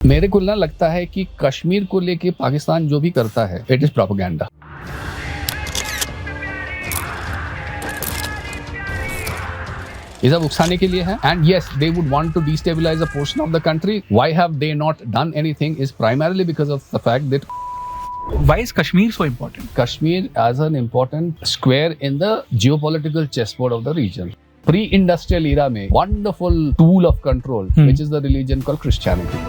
मेरे को ना लगता है कि कश्मीर को लेके पाकिस्तान जो भी करता है इट इज प्रोपेगेंडा। ये सब उकसाने के लिए है and yes they would want to destabilise a portion of the country. Why have they not done anything is primarily because of the fact that Why is Kashmir so important? Kashmir as an important square in the geopolitical chessboard of the region. Pre-industrial era में wonderful tool of control which is the religion called Christianity.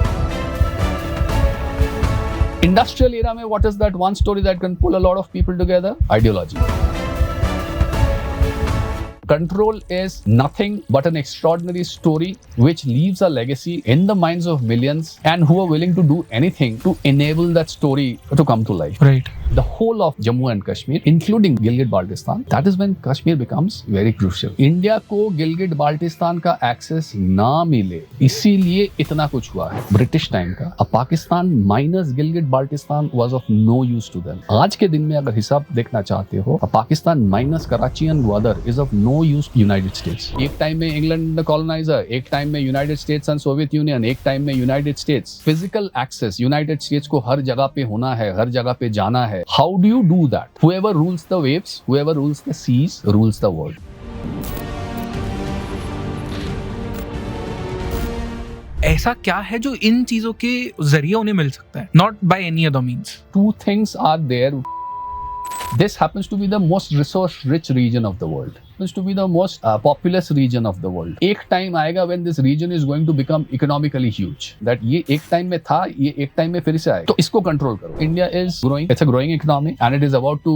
Industrial era में what is that one story that can pull a lot of people together? Ideology. Control is nothing but an extraordinary story which leaves a legacy in the minds of millions and who are willing to do anything to enable that story to come to life. Right. The whole of Jammu and Kashmir, including Gilgit-Baltistan, that is when Kashmir becomes very crucial. India को Gilgit-Baltistan का access ना मिले, इसीलिए इतना कुछ हुआ है British time का। अब Pakistan minus Gilgit-Baltistan was of no use to them. आज के दिन में अगर हिसाब देखना चाहते हो, Pakistan minus Karachi and Gwadar is of no use to United States. एक टाइम में इंग्लैंड कॉलोनाइजर, एक टाइम में United States and Soviet Union, एक टाइम में United States. Physical access United States को हर जगह पे होना है, हर जगह पे जाना है। How do you do that? Whoever rules the waves, whoever rules the seas, rules the world. ऐसा क्या है जो इन चीजों के जरिए उन्हें मिल सकता है? Not by any other means. Two things are there. This happens to be the most resource-rich region of the world. Happens to be the most populous region of the world. एक टाइम आएगा when this region is going to become economically huge. That ये एक time में था, ये एक time में फिर से आएगा। तो इसको कंट्रोल करो। India is growing. It's a growing economy and it is about to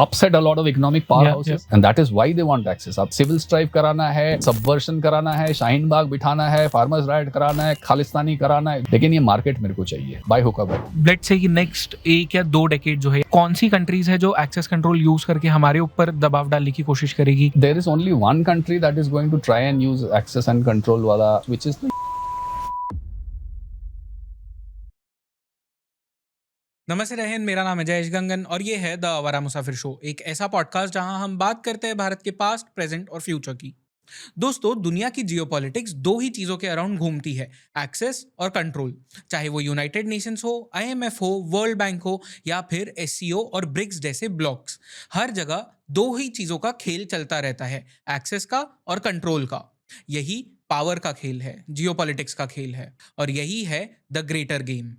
upset a lot of economic powerhouses. And that is why they want access. अब civil strife कराना है, subversion कराना है, शाहीन बाग बिठाना है, farmers riot कराना है, खालिस्तानी कराना है। लेकिन ये मार्केट मेरे को चाहिए। By hook or by crook. Let's say कि next 1 या 2 डेकेड जो है, कौन सी कंट्रीज है जो एक्सेस कंट्रोल यूज करके हमारे ऊपर दबाव डालने की कोशिश करेगी? There is only one country that is going to try and use access and control wala, which is the नमस्ते रहन, मेरा नाम है जयेश गंगन और ये है द आवारा मुसाफिर शो, एक ऐसा पॉडकास्ट जहां हम बात करते हैं भारत के पास्ट, प्रेजेंट और फ्यूचर की। दोस्तों, दुनिया की जियोपॉलिटिक्स 2 ही चीजों के अराउंड घूमती है, एक्सेस और कंट्रोल। चाहे वो यूनाइटेड नेशंस हो, IMF हो, वर्ल्ड बैंक हो या फिर SCO और ब्रिक्स जैसे ब्लॉक्स, हर जगह 2 ही चीजों का खेल चलता रहता है, एक्सेस का और कंट्रोल का। यही पावर का खेल है, जियोपॉलिटिक्स का खेल है और यही है द ग्रेटर गेम।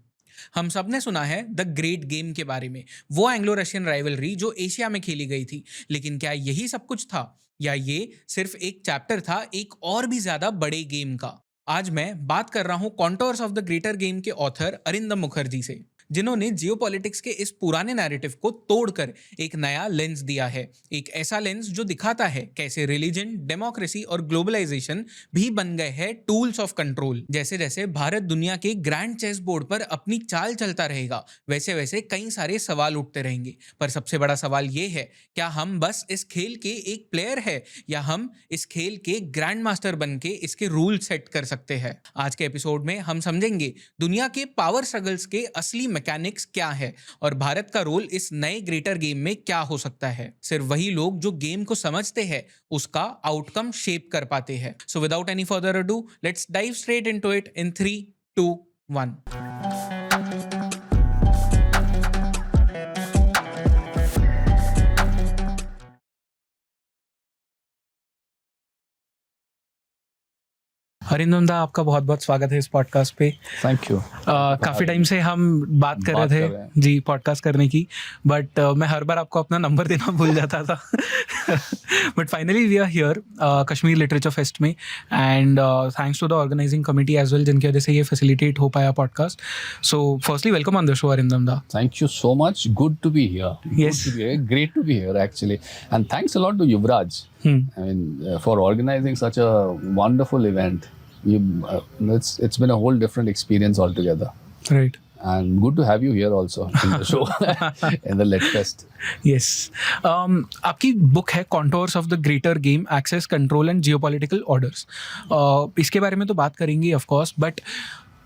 हम सब ने सुना है द ग्रेट गेम के बारे में, वो एंग्लो रशियन राइवलरी जो एशिया में खेली गई थी। लेकिन क्या यही सब कुछ था या ये सिर्फ एक चैप्टर था एक और भी ज्यादा बड़े गेम का? आज मैं बात कर रहा हूं contours of the Greater game के ऑथर अरिंदम मुखर्जी से, जिन्होंने जियोपॉलिटिक्स के इस पुराने नैरेटिव को तोड़कर एक नया लेंस दिया है। एक ऐसा लेंस जो दिखाता है कैसे रिलीजन, डेमोक्रेसी और ग्लोबलाइजेशन भी बन गए हैं टूल्स ऑफ कंट्रोल। जैसे जैसे भारत दुनिया के ग्रैंड चेस बोर्ड पर अपनी चाल चलता रहेगा, वैसे वैसे कई सारे सवाल उठते रहेंगे। पर सबसे बड़ा सवाल ये है, क्या हम बस इस खेल के एक प्लेयर है या हम इस खेल के ग्रैंड मास्टर बन के इसके रूल सेट कर सकते हैं? आज के एपिसोड में हम समझेंगे दुनिया के पावर स्ट्रगल्स के असली मैकेनिक्स क्या है और भारत का रोल इस नए ग्रेटर गेम में क्या हो सकता है। सिर्फ वही लोग जो गेम को समझते हैं उसका आउटकम शेप कर पाते हैं। So without any further ado, let's dive straight into it in 3, 2, 1। Arindam दा, आपका बहुत बहुत स्वागत है इस पॉडकास्ट पे। Thank you. काफ़ी टाइम से हम बात कर रहे थे जी पॉडकास्ट करने की, बट मैं हर बार आपको अपना नंबर देना भूल जाता था। But finally we are here Kashmir literature fest में, and thanks to the organizing committee as well, जिनकी वजह से ये फैसिलिटेट हो पाया podcast. So firstly welcome on the show Arindam da. Thank you so much. Good to be here. Yes. Good to be here. Great to be here, actually. And thanks a lot to Yuvraj. I mean, for organizing such a wonderful event. It's been a whole different experience altogether. Right. And good to have you here also in the show, in the LitFest. Yes. आपकी book है Contours of the Greater Game, Access, control and geopolitical Orders. इसके बारे में तो बात करेंगे of course, but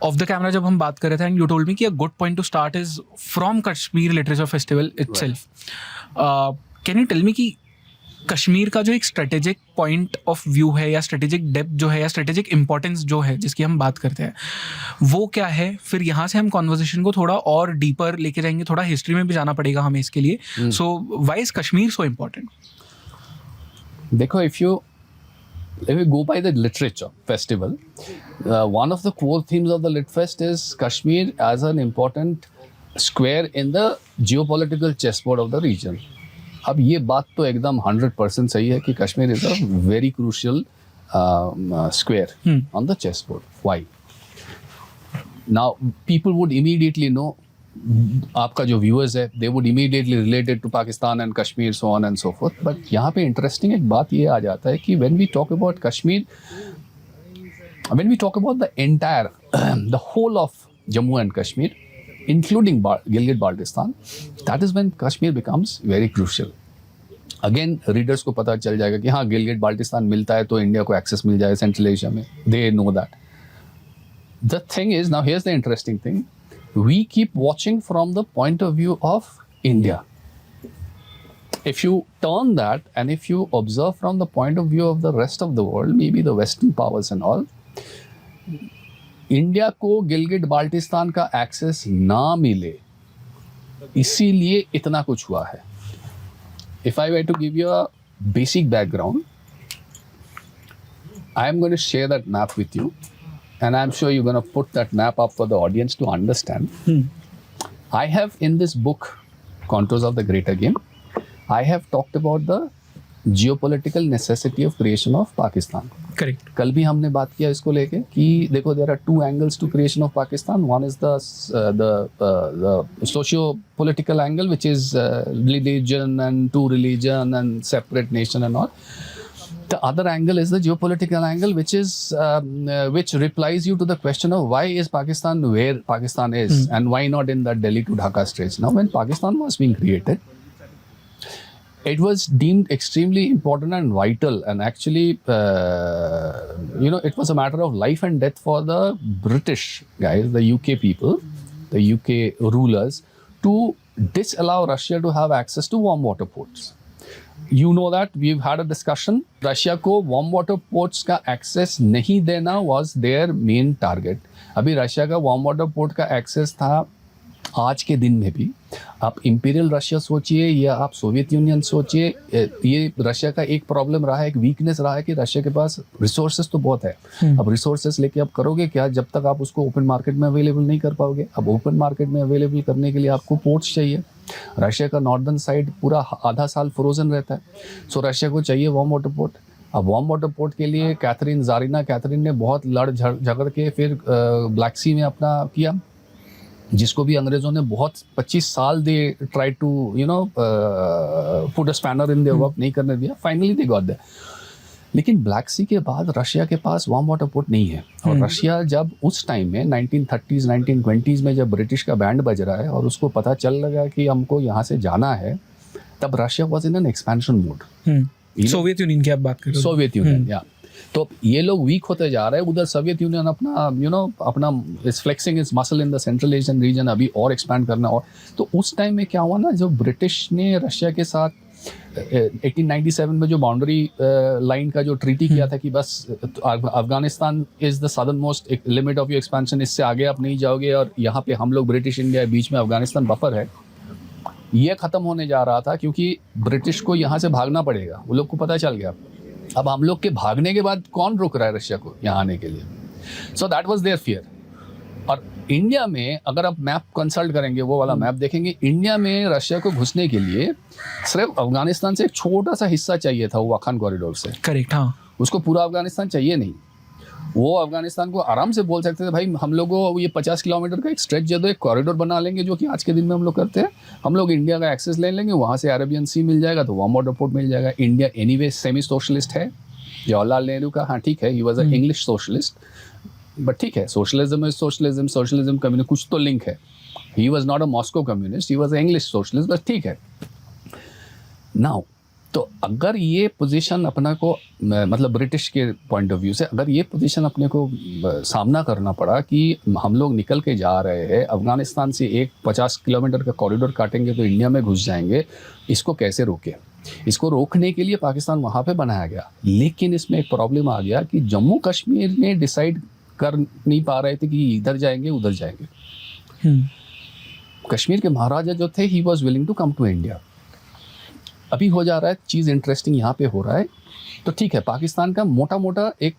off the camera जब हम बात कर रहे थे एंड यू टोल्ड मी कि a good point to start is from Kashmir Literature Festival itself. Can you tell me कि कश्मीर का जो एक स्ट्रेटेजिक पॉइंट ऑफ व्यू है या स्ट्रेटेजिक डेप्थ जो है या स्ट्रेटेजिक इंपॉर्टेंस जो है जिसकी हम बात करते हैं वो क्या है, फिर यहाँ से हम कॉन्वर्जेशन को थोड़ा और डीपर लेके जाएंगे, थोड़ा हिस्ट्री में भी जाना पड़ेगा हमें इसके लिए. So why is Kashmir so important? देखो, if we go by the literature festival, one of the core themes of the Litfest is Kashmir as an important square in the geopolitical chessboard of the region. अब ये बात तो एकदम 100% सही है कि Kashmir is a very crucial square on the chessboard. Why? Now people would immediately know, आपका जो व्यूअर्स है they would immediately related to Pakistan and Kashmir, so on and so forth. But यहाँ पे इंटरेस्टिंग एक बात ये आ जाता है कि when we talk about Kashmir, when we talk about the entire the whole of Jammu and Kashmir including Gilgit Baltistan, that is when Kashmir becomes very crucial. Again, readers को पता चल जाएगा कि हाँ गिलगिट बाल्टिस्तान मिलता है तो इंडिया को एक्सेस मिल जाए सेंट्रल एशिया में. They know that. The thing is, now here's the interesting thing. We keep watching from the point of view of India. If you turn that and if you observe from the point of view of the rest of the world, maybe the Western powers and all, India को गिलगिट बाल्टिस्तान का access ना मिले इसीलिए इतना कुछ हुआ है. If I were to give you a basic background, I am going to share that map with you and I am sure you going to put that map up for the audience to understand. I have in this book Contours of the Greater Game, I have talked about the geopolitical necessity of creation of Pakistan. Correct. कल भी हमने बात किया इसको लेके कि देखो there are two angles to creation of Pakistan. One is the socio political angle which is religion and two religion and separate nation and all. The other angle is the geopolitical angle, which replies you to the question of why is Pakistan where Pakistan is and why not in the Delhi to Dhaka Straits. Now, when Pakistan was being created, it was deemed extremely important and vital, and actually, it was a matter of life and death for the British guys, the UK people, the UK rulers, to disallow Russia to have access to warm water ports. You know that we've had a discussion. Russia को warm water ports का access नहीं देना was their main target. अभी Russia का warm water port का access था आज के दिन में भी. आप इंपीरियल रशिया सोचिए या आप सोवियत यूनियन सोचिए, ये रशिया का एक प्रॉब्लम रहा है, एक वीकनेस रहा है कि रशिया के पास रिसोर्सेज तो बहुत है. अब रिसोर्सेज लेके आप करोगे क्या जब तक आप उसको ओपन मार्केट में अवेलेबल नहीं कर पाओगे. अब ओपन मार्केट में अवेलेबल करने के लिए आपको पोर्ट्स चाहिए. रशिया का नॉर्दर्न साइड पूरा आधा साल फ्रोजन रहता है, सो रशिया को चाहिए वार्म वाटर पोर्ट. अब वार्म वाटर पोर्ट के लिए कैथरीन ने बहुत लड़ झगड़ के फिर ब्लैक सी में अपना किया, जिसको भी अंग्रेजों ने बहुत 25 साल they try to put a spanner in their work, नहीं करने दिया. Finally they got there. लेकिन ब्लैक सी के बाद रशिया के पास वार्म वाटर पोर्ट नहीं है. और रशिया जब उस टाइम में 1930s 1920s में जब ब्रिटिश का बैंड बज रहा है और उसको पता चल लगा कि हमको यहाँ से जाना है, तब Russia was in an expansion mode. Soviet union की आप बात कर रहे हो. सोवियत यूनियन, या तो ये लोग वीक होते जा रहे हैं. उधर सोवियत यूनियन अपना is flexing is muscle in the central Asian region, अभी और एक्सपैंड करना. और तो उस टाइम में क्या हुआ ना, जो ब्रिटिश ने रशिया के साथ 1897 में जो बाउंड्री लाइन का जो ट्रीटी किया था कि बस Afghanistan is the southern most limit of your expansion, इससे आगे आप नहीं जाओगे, और यहाँ पे हम लोग ब्रिटिश इंडिया बीच में अफगानिस्तान बफर है, ये ख़त्म होने जा रहा था क्योंकि ब्रिटिश को यहाँ से भागना पड़ेगा. वो लोग को पता चल गया. अब हम लोग के भागने के बाद कौन रोक रहा है रशिया को यहाँ आने के लिए? So that was their fear. और इंडिया में अगर आप मैप कंसल्ट करेंगे, वो वाला मैप देखेंगे, इंडिया में रशिया को घुसने के लिए सिर्फ अफगानिस्तान से एक छोटा सा हिस्सा चाहिए था, वो वाखान कॉरिडोर से. करेक्ट. हाँ, उसको पूरा अफगानिस्तान चाहिए नहीं. वो अफगानिस्तान को आराम से बोल सकते थे भाई हम लोग को ये 50 किलोमीटर का एक स्ट्रेच दे दो, एक कॉरिडोर बना लेंगे, जो कि आज के दिन में हम लोग करते हैं. हम लोग इंडिया का एक्सेस ले लेंगे, वहाँ से अरेबियन सी मिल जाएगा तो वार्म वाटर पोर्ट मिल जाएगा. इंडिया एनीवे सेमी सोशलिस्ट है. जवाहरलाल नेहरू का, हाँ ठीक है, he was a English socialist, but ठीक है, सोशलिज्म इज सोशलिज्म कम्युनिस्ट, कुछ तो लिंक है. He was not a Moscow communist, he was a English socialist, बस ठीक है. नाउ तो अगर ये पोजीशन अपना को मतलब ब्रिटिश के पॉइंट ऑफ व्यू से अगर ये पोजीशन अपने को सामना करना पड़ा कि हम लोग निकल के जा रहे हैं अफगानिस्तान से, एक 50 किलोमीटर का कॉरिडोर काटेंगे तो इंडिया में घुस जाएंगे, इसको कैसे रोके. इसको रोकने के लिए पाकिस्तान वहाँ पे बनाया गया, लेकिन इसमें एक प्रॉब्लम आ गया कि जम्मू कश्मीर ने डिसाइड कर नहीं पा रहे थे कि इधर जाएंगे उधर जाएंगे। कश्मीर के महाराजा जो थे he was willing to come to India. अभी हो जा रहा है चीज़ इंटरेस्टिंग यहाँ पे हो रहा है, तो ठीक है पाकिस्तान का मोटा मोटा एक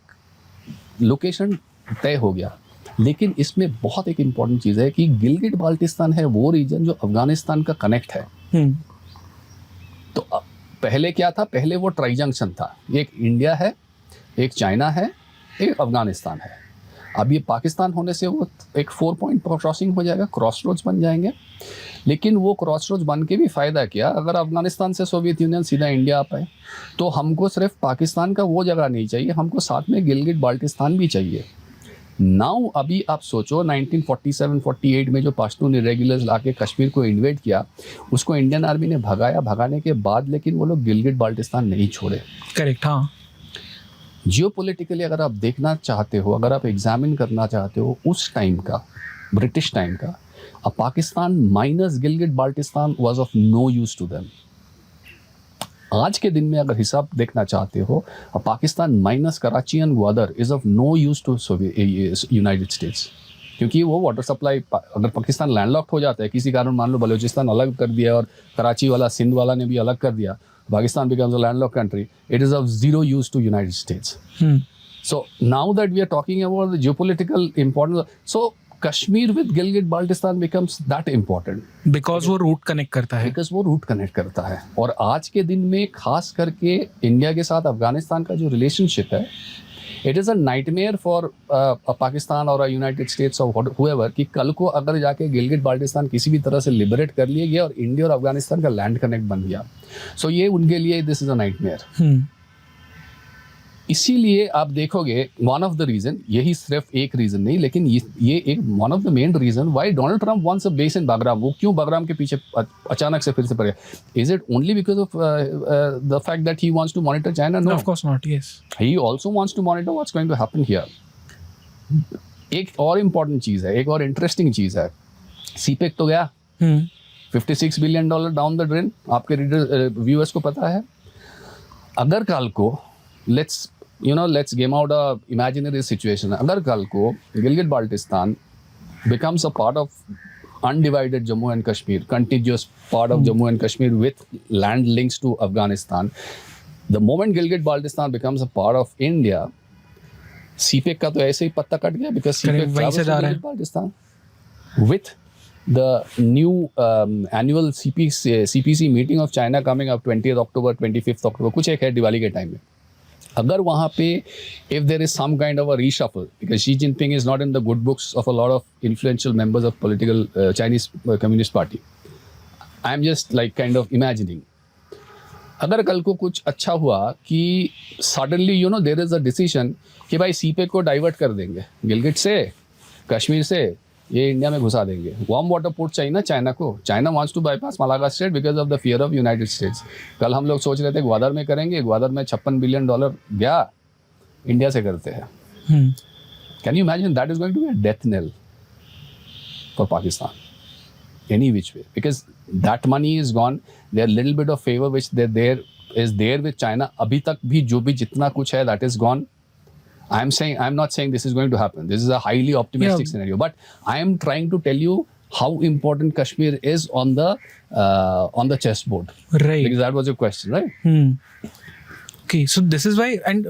लोकेशन तय हो गया, लेकिन इसमें बहुत एक इम्पॉर्टेंट चीज़ है कि गिलगिट बाल्टिस्तान है वो रीजन जो अफगानिस्तान का कनेक्ट है। तो पहले क्या था, पहले वो ट्राई जंक्शन था, एक इंडिया है, एक चाइना है, एक अफगानिस्तान है। अब ये पाकिस्तान होने से वो एक 4 पॉइंट क्रॉसिंग हो जाएगा, क्रॉस रोड्स बन जाएंगे। लेकिन वो क्रॉस रोड्स बन के भी फ़ायदा क्या, अगर अफगानिस्तान से सोवियत यूनियन सीधा इंडिया आ पाए तो हमको सिर्फ पाकिस्तान का वो जगह नहीं चाहिए, हमको साथ में गिलगिट बाल्टिस्तान भी चाहिए। नाउ अभी आप सोचो 1947-48 में जो पश्तून इरेगुलर्स लाके कश्मीर को इन्वेड किया, उसको इंडियन आर्मी ने भगाया, भगाने के बाद लेकिन वो लोग गिलगिट बाल्टिस्तान नहीं छोड़े। करेक्ट, हाँ। जियोपॉलिटिकली अगर आप देखना चाहते हो, अगर आप एग्जामिन करना चाहते हो उस टाइम का, ब्रिटिश टाइम का, अब Pakistan minus Gilgit Baltistan was of no use to them. आज के दिन में अगर हिसाब देखना चाहते हो, Pakistan minus Karachi and Gwadar is of no use to United States, क्योंकि वो वाटर सप्लाई, अगर पाकिस्तान लैंडलॉक्ड हो जाता है किसी कारण, मान लो बलूचिस्तान अलग कर दिया और कराची वाला सिंध वाला ने भी अलग कर दिया, Pakistan becomes a landlocked country, it is of zero use to United States. So now that we are talking about the geopolitical importance, so Kashmir with Gilgit-Baltistan becomes that important. Because वो root connect करता है। Because वो root connect करता है। और आज के दिन में खास करके इंडिया के साथ अफगानिस्तान का जो रिलेशनशिप है, it is a nightmare for Pakistan और यूनाइटेड स्टेट्स और हुएवर कि कल को अगर जाके गिलगिट बाल्टिस्तान किसी भी तरह से लिबरेट कर लिया गया और इंडिया और अफगानिस्तान का लैंड कनेक्ट बन गया, सो ये उनके लिए दिस इज़ अ नाइटमेयर। इसीलिए आप देखोगे वन ऑफ द रीजन, यही सिर्फ एक रीजन नहीं, लेकिन ये एक one of the main reason why Donald Trump wants a base in Bagram. वो क्यों बागराम के पीछे अचानक से फिर से पड़ गया? Is it only because of the fact that he wants to monitor China? No, of course not. Yes, he also wants to monitor what's going to happen here. एक और इम्पॉर्टेंट चीज़ है, एक और इंटरेस्टिंग चीज़ है, सीपेक तो गया, $56 billion down the drain. आपके reader viewers को पता है, अगर कल को let's game out a imaginary situation, अगर कल को Gilgit Baltistan becomes a part of undivided Jammu and Kashmir, contiguous part of Jammu and Kashmir with land links to Afghanistan, the moment Gilgit Baltistan becomes a part of India, CPEC का तो ऐसे ही पत्ता cut गया, because CPEC travels to Gilgit Baltistan with the new annual CPC meeting of China coming up 20th October, 25th October, कुछ एक है दिवाली के time में। अगर वहाँ पे if there is some kind of a reshuffle, because Xi Jinping is not in the good books of a lot of influential members of political Chinese Communist Party, I am just like kind of imagining, अगर कल को कुछ अच्छा हुआ कि suddenly there is a decision कि भाई CPEC को डाइवर्ट कर देंगे, गिलगिट से, कश्मीर से ये इंडिया में घुसा देंगे। वार्म वाटर पोर्ट चाहिए ना चाइना को, China wants to bypass Malacca Strait because of the fear of United States. कल हम लोग सोच रहे थे ग्वादर में करेंगे, ग्वादर में $56 बिलियन गया, इंडिया से करते हैं। Can you imagine? That is going to be a death nail for Pakistan any which way, because that money is gone, their little bit of favour which there is there with China, अभी तक भी जो भी जितना कुछ है that is gone. I'm not saying this is going to happen. This is a highly optimistic scenario, but I am trying to tell you how important Kashmir is on the chessboard. Right. Because that was your question, right? Okay, so this is why, and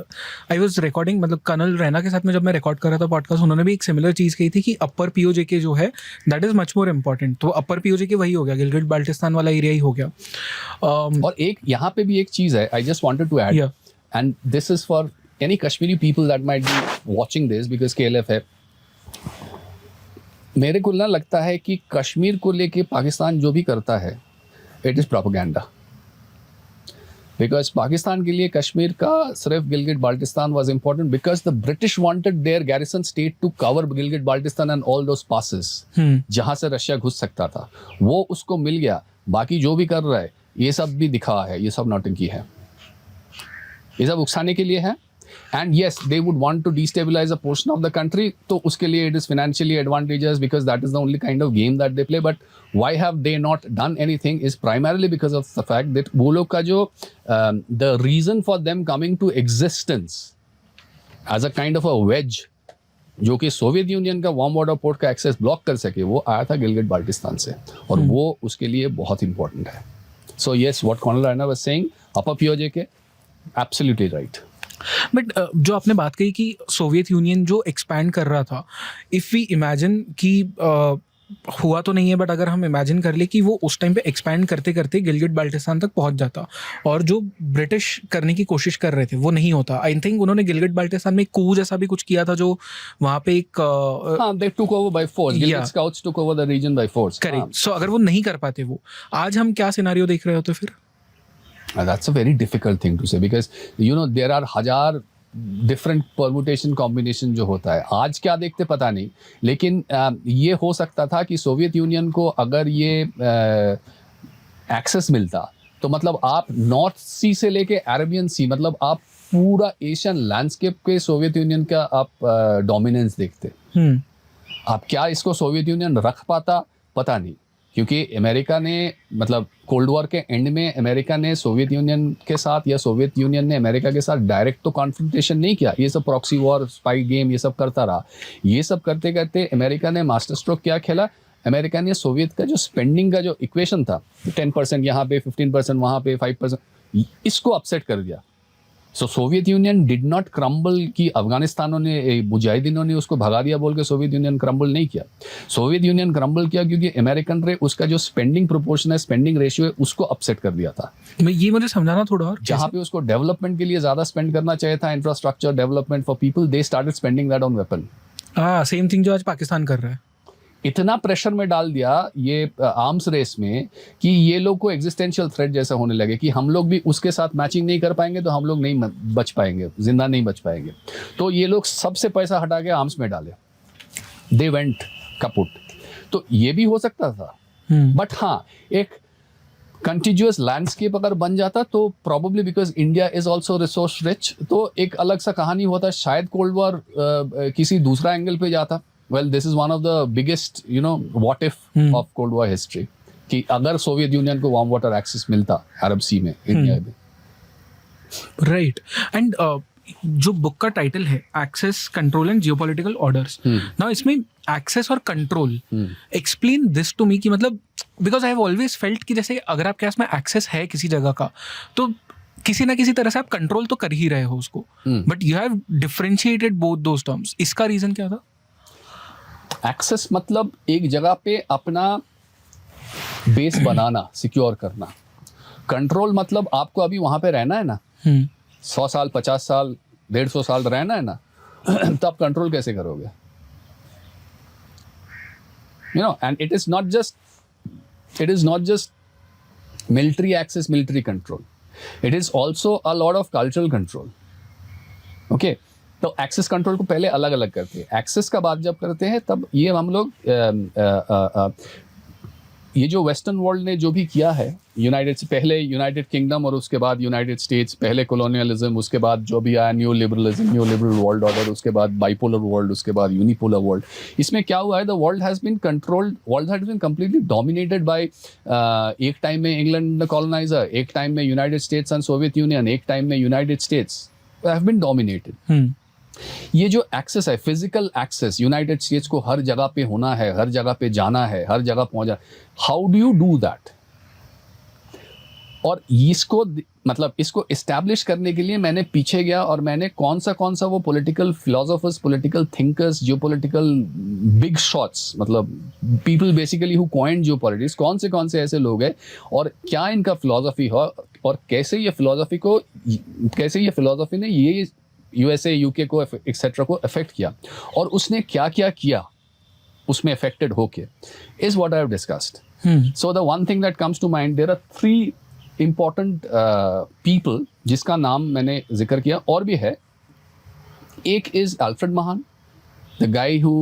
I was recording, मतलब colonel Raina के साथ में जब मैं record कर रहा था podcast, उन्होंने भी एक सिमिलर चीज़ कही थी कि अपर पीओजे के जो है that is much more important. तो अपर पीओजे के वही हो गया, गिलगिट बाल्टिस्तान वाला एरिया ही हो गया। और एक यहाँ पे भी एक चीज़ है, I just wanted to add, and this is for any Kashmiri people that might be watching this because KLF है। मेरे को ना लगता है कि कश्मीर को लेके पाकिस्तान जो भी करता है it is propaganda, because Pakistan के लिए कश्मीर का सिर्फ Gilgit Baltistan was important because the British wanted their garrison state to cover Gilgit Baltistan and all those passes जहाँ से रशिया घुस सकता था, वो उसको मिल गया। बाकी जो भी कर रहा है ये सब भी दिखा है, ये सब नौटंकी है, ये सब उकसाने के लिए है। And yes, they would want to destabilize a portion of the country. तो उसके लिए it is financially advantageous because that is the only kind of game that they play. But why have they not done anything is primarily because of the fact that वो लोग का जो the reason for them coming to existence as a kind of a wedge जो कि Soviet union का warm water port का access block कर सके, वो आया था गिलगिट बाल्टिस्तान से, और वो उसके लिए बहुत इंपॉर्टेंट है. So yes, what colonel Raina was saying, अपपियोजे के एब्सोल्युटली राइट. बट जो आपने बात कही कि सोवियत यूनियन जो एक्सपैंड कर रहा था, इफ़ वी इमेजिन कि हुआ तो नहीं है, बट अगर हम इमेजिन कर ले कि वो उस टाइम पे एक्सपैंड करते करते गिलगिट बाल्टिस्तान तक पहुंच जाता, और जो ब्रिटिश करने की कोशिश कर रहे थे वो नहीं होता. आई थिंक उन्होंने गिलगिट बाल्टिस्तान में कू जैसा भी कुछ किया था, जो वहाँ पे एक they took over by force. Gilgit Scouts took over the region by force. Correct. So अगर वो नहीं कर पाते, वो आज हम क्या सिनेरियो देख रहे होते फिर? That's a very difficult thing to say because there are हजार डिफरेंट परमुटेशन कॉम्बिनेशन जो होता है. आज क्या देखते पता नहीं, लेकिन ये हो सकता था कि सोवियत यूनियन को अगर ये एक्सेस मिलता तो मतलब आप नॉर्थ सी से लेके अरेबियन सी, मतलब आप पूरा एशियन लैंडस्केप के सोवियत यूनियन का आप डोमिनेंस देखते. आप क्या इसको सोवियत यूनियन रख पाता पता नहीं, क्योंकि अमेरिका ने, मतलब कोल्ड वॉर के एंड में अमेरिका ने सोवियत यूनियन के साथ या सोवियत यूनियन ने अमेरिका के साथ डायरेक्ट तो कॉन्फ्रंटेशन नहीं किया. ये सब प्रॉक्सी वॉर, स्पाई गेम, ये सब करता रहा. ये सब करते करते अमेरिका ने मास्टर स्ट्रोक क्या खेला, अमेरिका ने सोवियत का जो स्पेंडिंग का जो इक्वेशन था, 10% यहाँ पे, 15% वहाँ पे, 5%, इसको अपसेट कर दिया. So Soviet Union did not crumble कि अफगानिस्तानों ने, मुजाहिदीनों ने उसको भगा दिया बोल के सोवियत यूनियन क्रम्बल नहीं किया. सोवियत यूनियन क्रम्बल किया क्योंकि अमेरिकन ने उसका जो स्पेंडिंग प्रोपोर्शन है, स्पेंडिंग रेशियो है, उसको अपसेट कर दिया था. ये मुझे समझाना थोड़ा और. जहाँ पे उसको डेवलपमेंट के लिए ज्यादा स्पेंड करना चाहिए था, infrastructure development for people, they started spending that on weapon. Same thing जो आज पाकिस्तान कर रहा है. इतना प्रेशर में डाल दिया ये आर्म्स रेस में कि ये लोग को एग्जिस्टेंशियल थ्रेट जैसा होने लगे कि हम लोग भी उसके साथ मैचिंग नहीं कर पाएंगे तो हम लोग नहीं बच पाएंगे, जिंदा नहीं बच पाएंगे. तो ये लोग सबसे पैसा हटा के आर्म्स में डाले, दे वेंट कपुट. तो ये भी हो सकता था. बट हाँ, एक कंटिन्यूअस लैंडस्केप अगर बन जाता तो probably because India is also resource rich, तो एक अलग सा कहानी होता. शायद कोल्ड वॉर किसी दूसरा एंगल पे जाता. Well, this is one of the biggest, what if of Cold War history. कि अगर सोवियत यूनियन को वार्म वाटर एक्सेस मिलता अरब सी में, इंडिया में. राइट. एंड जो बुक का टाइटल है, access, control and geopolitical orders. Now इसमें एक्सेस और control, explain this to me कि मतलब, because I have always felt कि जैसे अगर आपके पास में एक्सेस है किसी जगह का, तो किसी ना किसी तरह से आप कंट्रोल तो कर ही रहे हो उसको, but you have differentiated both those terms. इसका रीजन क्या था? एक्सेस मतलब एक जगह पे अपना बेस बनाना, सिक्योर करना. कंट्रोल मतलब आपको अभी वहां पे रहना है ना, 100 साल, 50 साल, 150 साल रहना है ना, तो आप कंट्रोल कैसे करोगे? And it is not just military access, military control. It is also a lot of cultural control. Okay, तो एक्सेस कंट्रोल को पहले अलग अलग करते हैं. एक्सेस का बात जब करते हैं तब ये हम लोग ये जो वेस्टर्न वर्ल्ड ने जो भी किया है, पहले यूनाइटेड किंगडम और उसके बाद यूनाइटेड स्टेट्स, पहले कॉलोनियलिज्म, उसके बाद जो भी आया न्यू लिबरल वर्ल्ड ऑर्डर, उसके बाद बाइपोलर वर्ल्ड, उसके बाद यूनिपोलर वर्ल्ड. इसमें क्या हुआ है, the world has been controlled, world has been completely dominated by, एक टाइम में इंग्लैंड कॉलोनाइजर, एक टाइम में United States and Soviet Union, एक टाइम में United States have been dominated. ये जो एक्सेस है, फिजिकल एक्सेस, यूनाइटेड स्टेट्स को हर जगह पे होना है, हर जगह पे जाना है, हर जगह पहुंचा, how do you do that? और इसको मतलब इसको इस्टेब्लिश करने के लिए मैंने पीछे गया और मैंने कौन सा वो पॉलिटिकल फिलोसोफर्स, पॉलिटिकल थिंकर्स, जो पॉलिटिकल बिग शॉट्स, मतलब people basically who coined Jio politics, कौन से ऐसे लोग हैं और क्या इनका फिलोसफी है, और कैसे ये फिलोसफी ने ये यूएसए, यूके को एक्सेट्रा को अफेक्ट किया, और उसने क्या क्या किया उसमें अफेक्टेड होके, is what I have discussed. So the one thing that comes to mind, there are 3 important people जिसका नाम मैंने जिक्र किया, और भी है. एक इज अल्फ्रेड महान, the guy who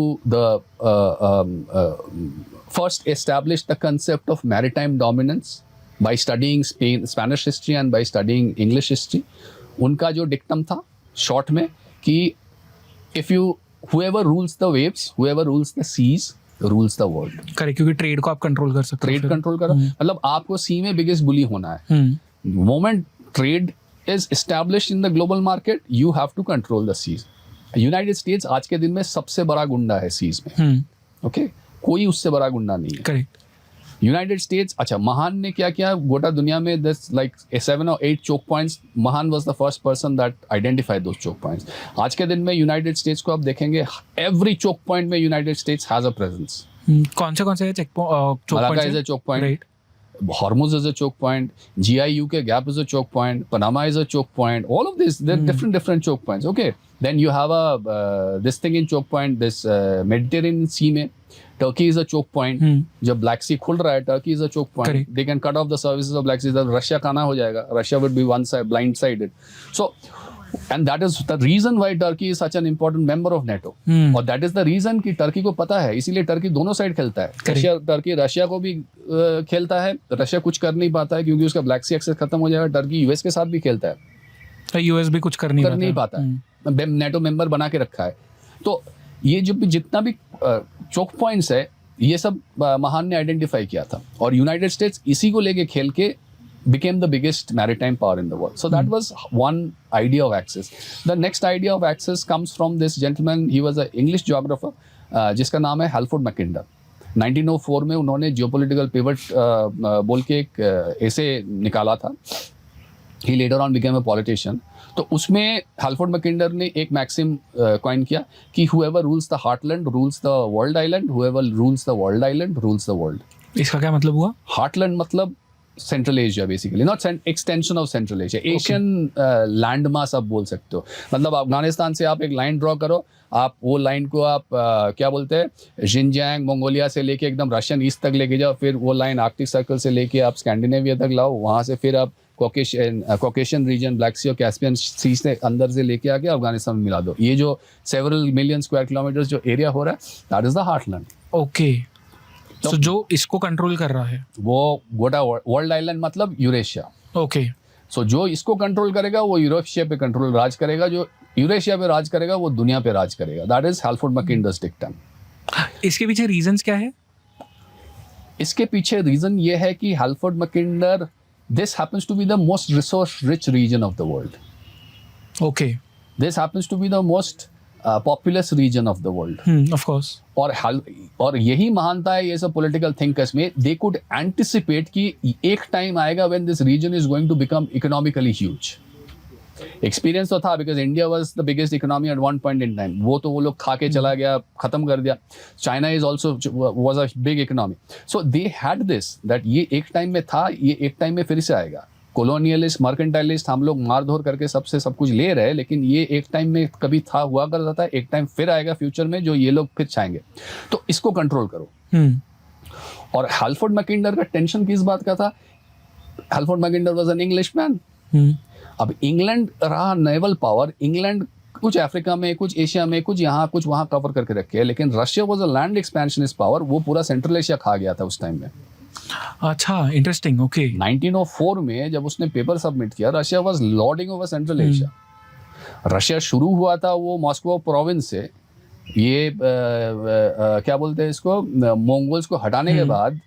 first established the concept of maritime dominance by studying Spanish history and by studying English history. उनका जो डिक्टम था शॉर्ट में कि if you whoever rules the waves, whoever rules the seas rules the world. Correct, क्योंकि trade को आप control कर सकते हो। ट्रेड कंट्रोल करो, मतलब आपको सी में बिगेस्ट बुली होना है। Moment trade is established in the global market, you have to control the seas. United States आज के दिन में सबसे बड़ा गुंडा है सीज में, ओके, कोई उससे बड़ा गुंडा नहीं है। करेक्ट। यूनाइटेड स्टेट्स, अच्छा महान ने क्या किया गोटा दुनिया में, this like 7 or 8 choke points, Mahan was the first person that identified those choke points. आज के दिन में यूनाइटेड स्टेट्स को आप देखेंगे एवरी चोक पॉइंट में United States has a presence. कौन से check point? Malacca is a choke point, Hormuz is a choke point, GI-UK gap is a choke point, Panama is a choke point, all of this, they're different choke points, okay. Then you have a this thing in choke point, this Mediterranean Sea में Turkey is a choke point, जब Black Sea खुल रहा है, Turkey is a choke point. Correct. They can cut off the services of Black Sea, Russia खाना हो जाएगा, Russia would be one side, blind-sided. So, and that is the reason why Turkey is such an important member of NATO. और that is the reason कि Turkey को पता है, इसीलिए Turkey दोनों साइड खेलता है। टर्की रशिया को भी खेलता है, रशिया कुछ कर नहीं पाता है क्योंकि उसका ब्लैक सी एक्सेस खत्म हो जाएगा। टर्की यूएस के साथ भी खेलता है, यूएस भी कुछ कर नहीं पाता है, नेटो मेंबर बना के रखा है। तो ये जो भी जितना भी चोक पॉइंट्स है, ये सब महान ने आइडेंटिफाई किया था, और यूनाइटेड स्टेट्स इसी को लेके खेल के became the biggest maritime power in the world. So that was one idea of Axis. The next idea of Axis comes from this gentleman. He was an English geographer, जिसका नाम है हैल्फोर्ड Mackinder. 1904 में उन्होंने जियोपॉलिटिकल पिवट बोल के एक ऐसे निकाला था। He later on became a politician. तो उसमें हैल्फोर्ड मैकिंडर ने एक मैक्सिम कॉइन किया कि whoever rules the heartland rules the world island, whoever rules the world island rules the world. इसका क्या मतलब हुआ? Heartland मतलब central Asia, basically not extension of central Asia, Asian land mass आप बोल सकते हो। मतलब अफगानिस्तान से आप एक लाइन ड्रॉ करो, आप वो लाइन को आप क्या बोलते हैं, जिनजियांग मंगोलिया से लेके एकदम रशियन ईस्ट तक लेके जाओ, फिर वो लाइन आर्कटिक सर्कल से लेके आप स्कैंडिनेविया तक लाओ, वहाँ से फिर आप कॉकेशियन रीजन, ब्लैक सी और कैस्पियन सी से अंदर से लेके आके अफगानिस्तान में मिला दो। ये जो सेवरल मिलियन स्क्वायर किलोमीटर जो एरिया हो रहा है, that is the heartland. Okay, तो जो इसको कंट्रोल कर रहा है वो गोटा वर्ल्ड आइलैंड मतलब यूरेशिया। ओके, सो जो इसको कंट्रोल करेगा वो यूरोशिया पे कंट्रोल राज करेगा, जो यूरेशिया पे राज करेगा वो दुनिया पे राज करेगा। That is Halford Mackinder's dictum. इसके पीछे रीजंस क्या है? इसके पीछे रीजन ये है कि Halford Mackinder, this happens to be the most resource rich region of the world. Okay, this happens to be the most populous region of the world, of course. और यही महानता है ये सब पॉलिटिकल थिंकर्स में। दे कुड एंटिसिपेट कि एक time आएगा when this region is going to become economically huge. Experience तो था, because India was the biggest economy at one point in time, वो तो वो लोग खा के चला गया, खत्म कर दिया। China is also was a big economy, so they had this that ये एक टाइम में था, ये एक टाइम में फिर से आएगा। कॉलोनियलिस्ट, मर्केंटाइलिस्ट, हम लोग मार धोर करके सबसे सब कुछ ले रहे हैं, लेकिन ये एक टाइम में कभी था, हुआ करता था, एक टाइम फिर आएगा फ्यूचर में जो ये लोग फिर चाहेंगे। तो इसको कंट्रोल करो। और हैल्फोर्ड मैकिंडर का टेंशन किस बात का था? हैल्फोर्ड मैकिंडर वाज एन इंग्लिशमैन। अब इंग्लैंड रहा नेवल पावर, इंग्लैंड कुछ अफ्रीका में, कुछ एशिया में, कुछ यहाँ कुछ वहाँ कवर करके रखे है, लेकिन Russia was a land expansionist power, वो पूरा सेंट्रल एशिया खा गया था उस टाइम में। अच्छा, इंटरेस्टिंग। ओके, 1904 में जब उसने पेपर सबमिट किया, Russia was lording over central Asia. Russia शुरू हुआ था वो मॉस्को प्रोविंस से, ये क्या बोलते हैं इसको, मंगोल्स को हटाने के बाद।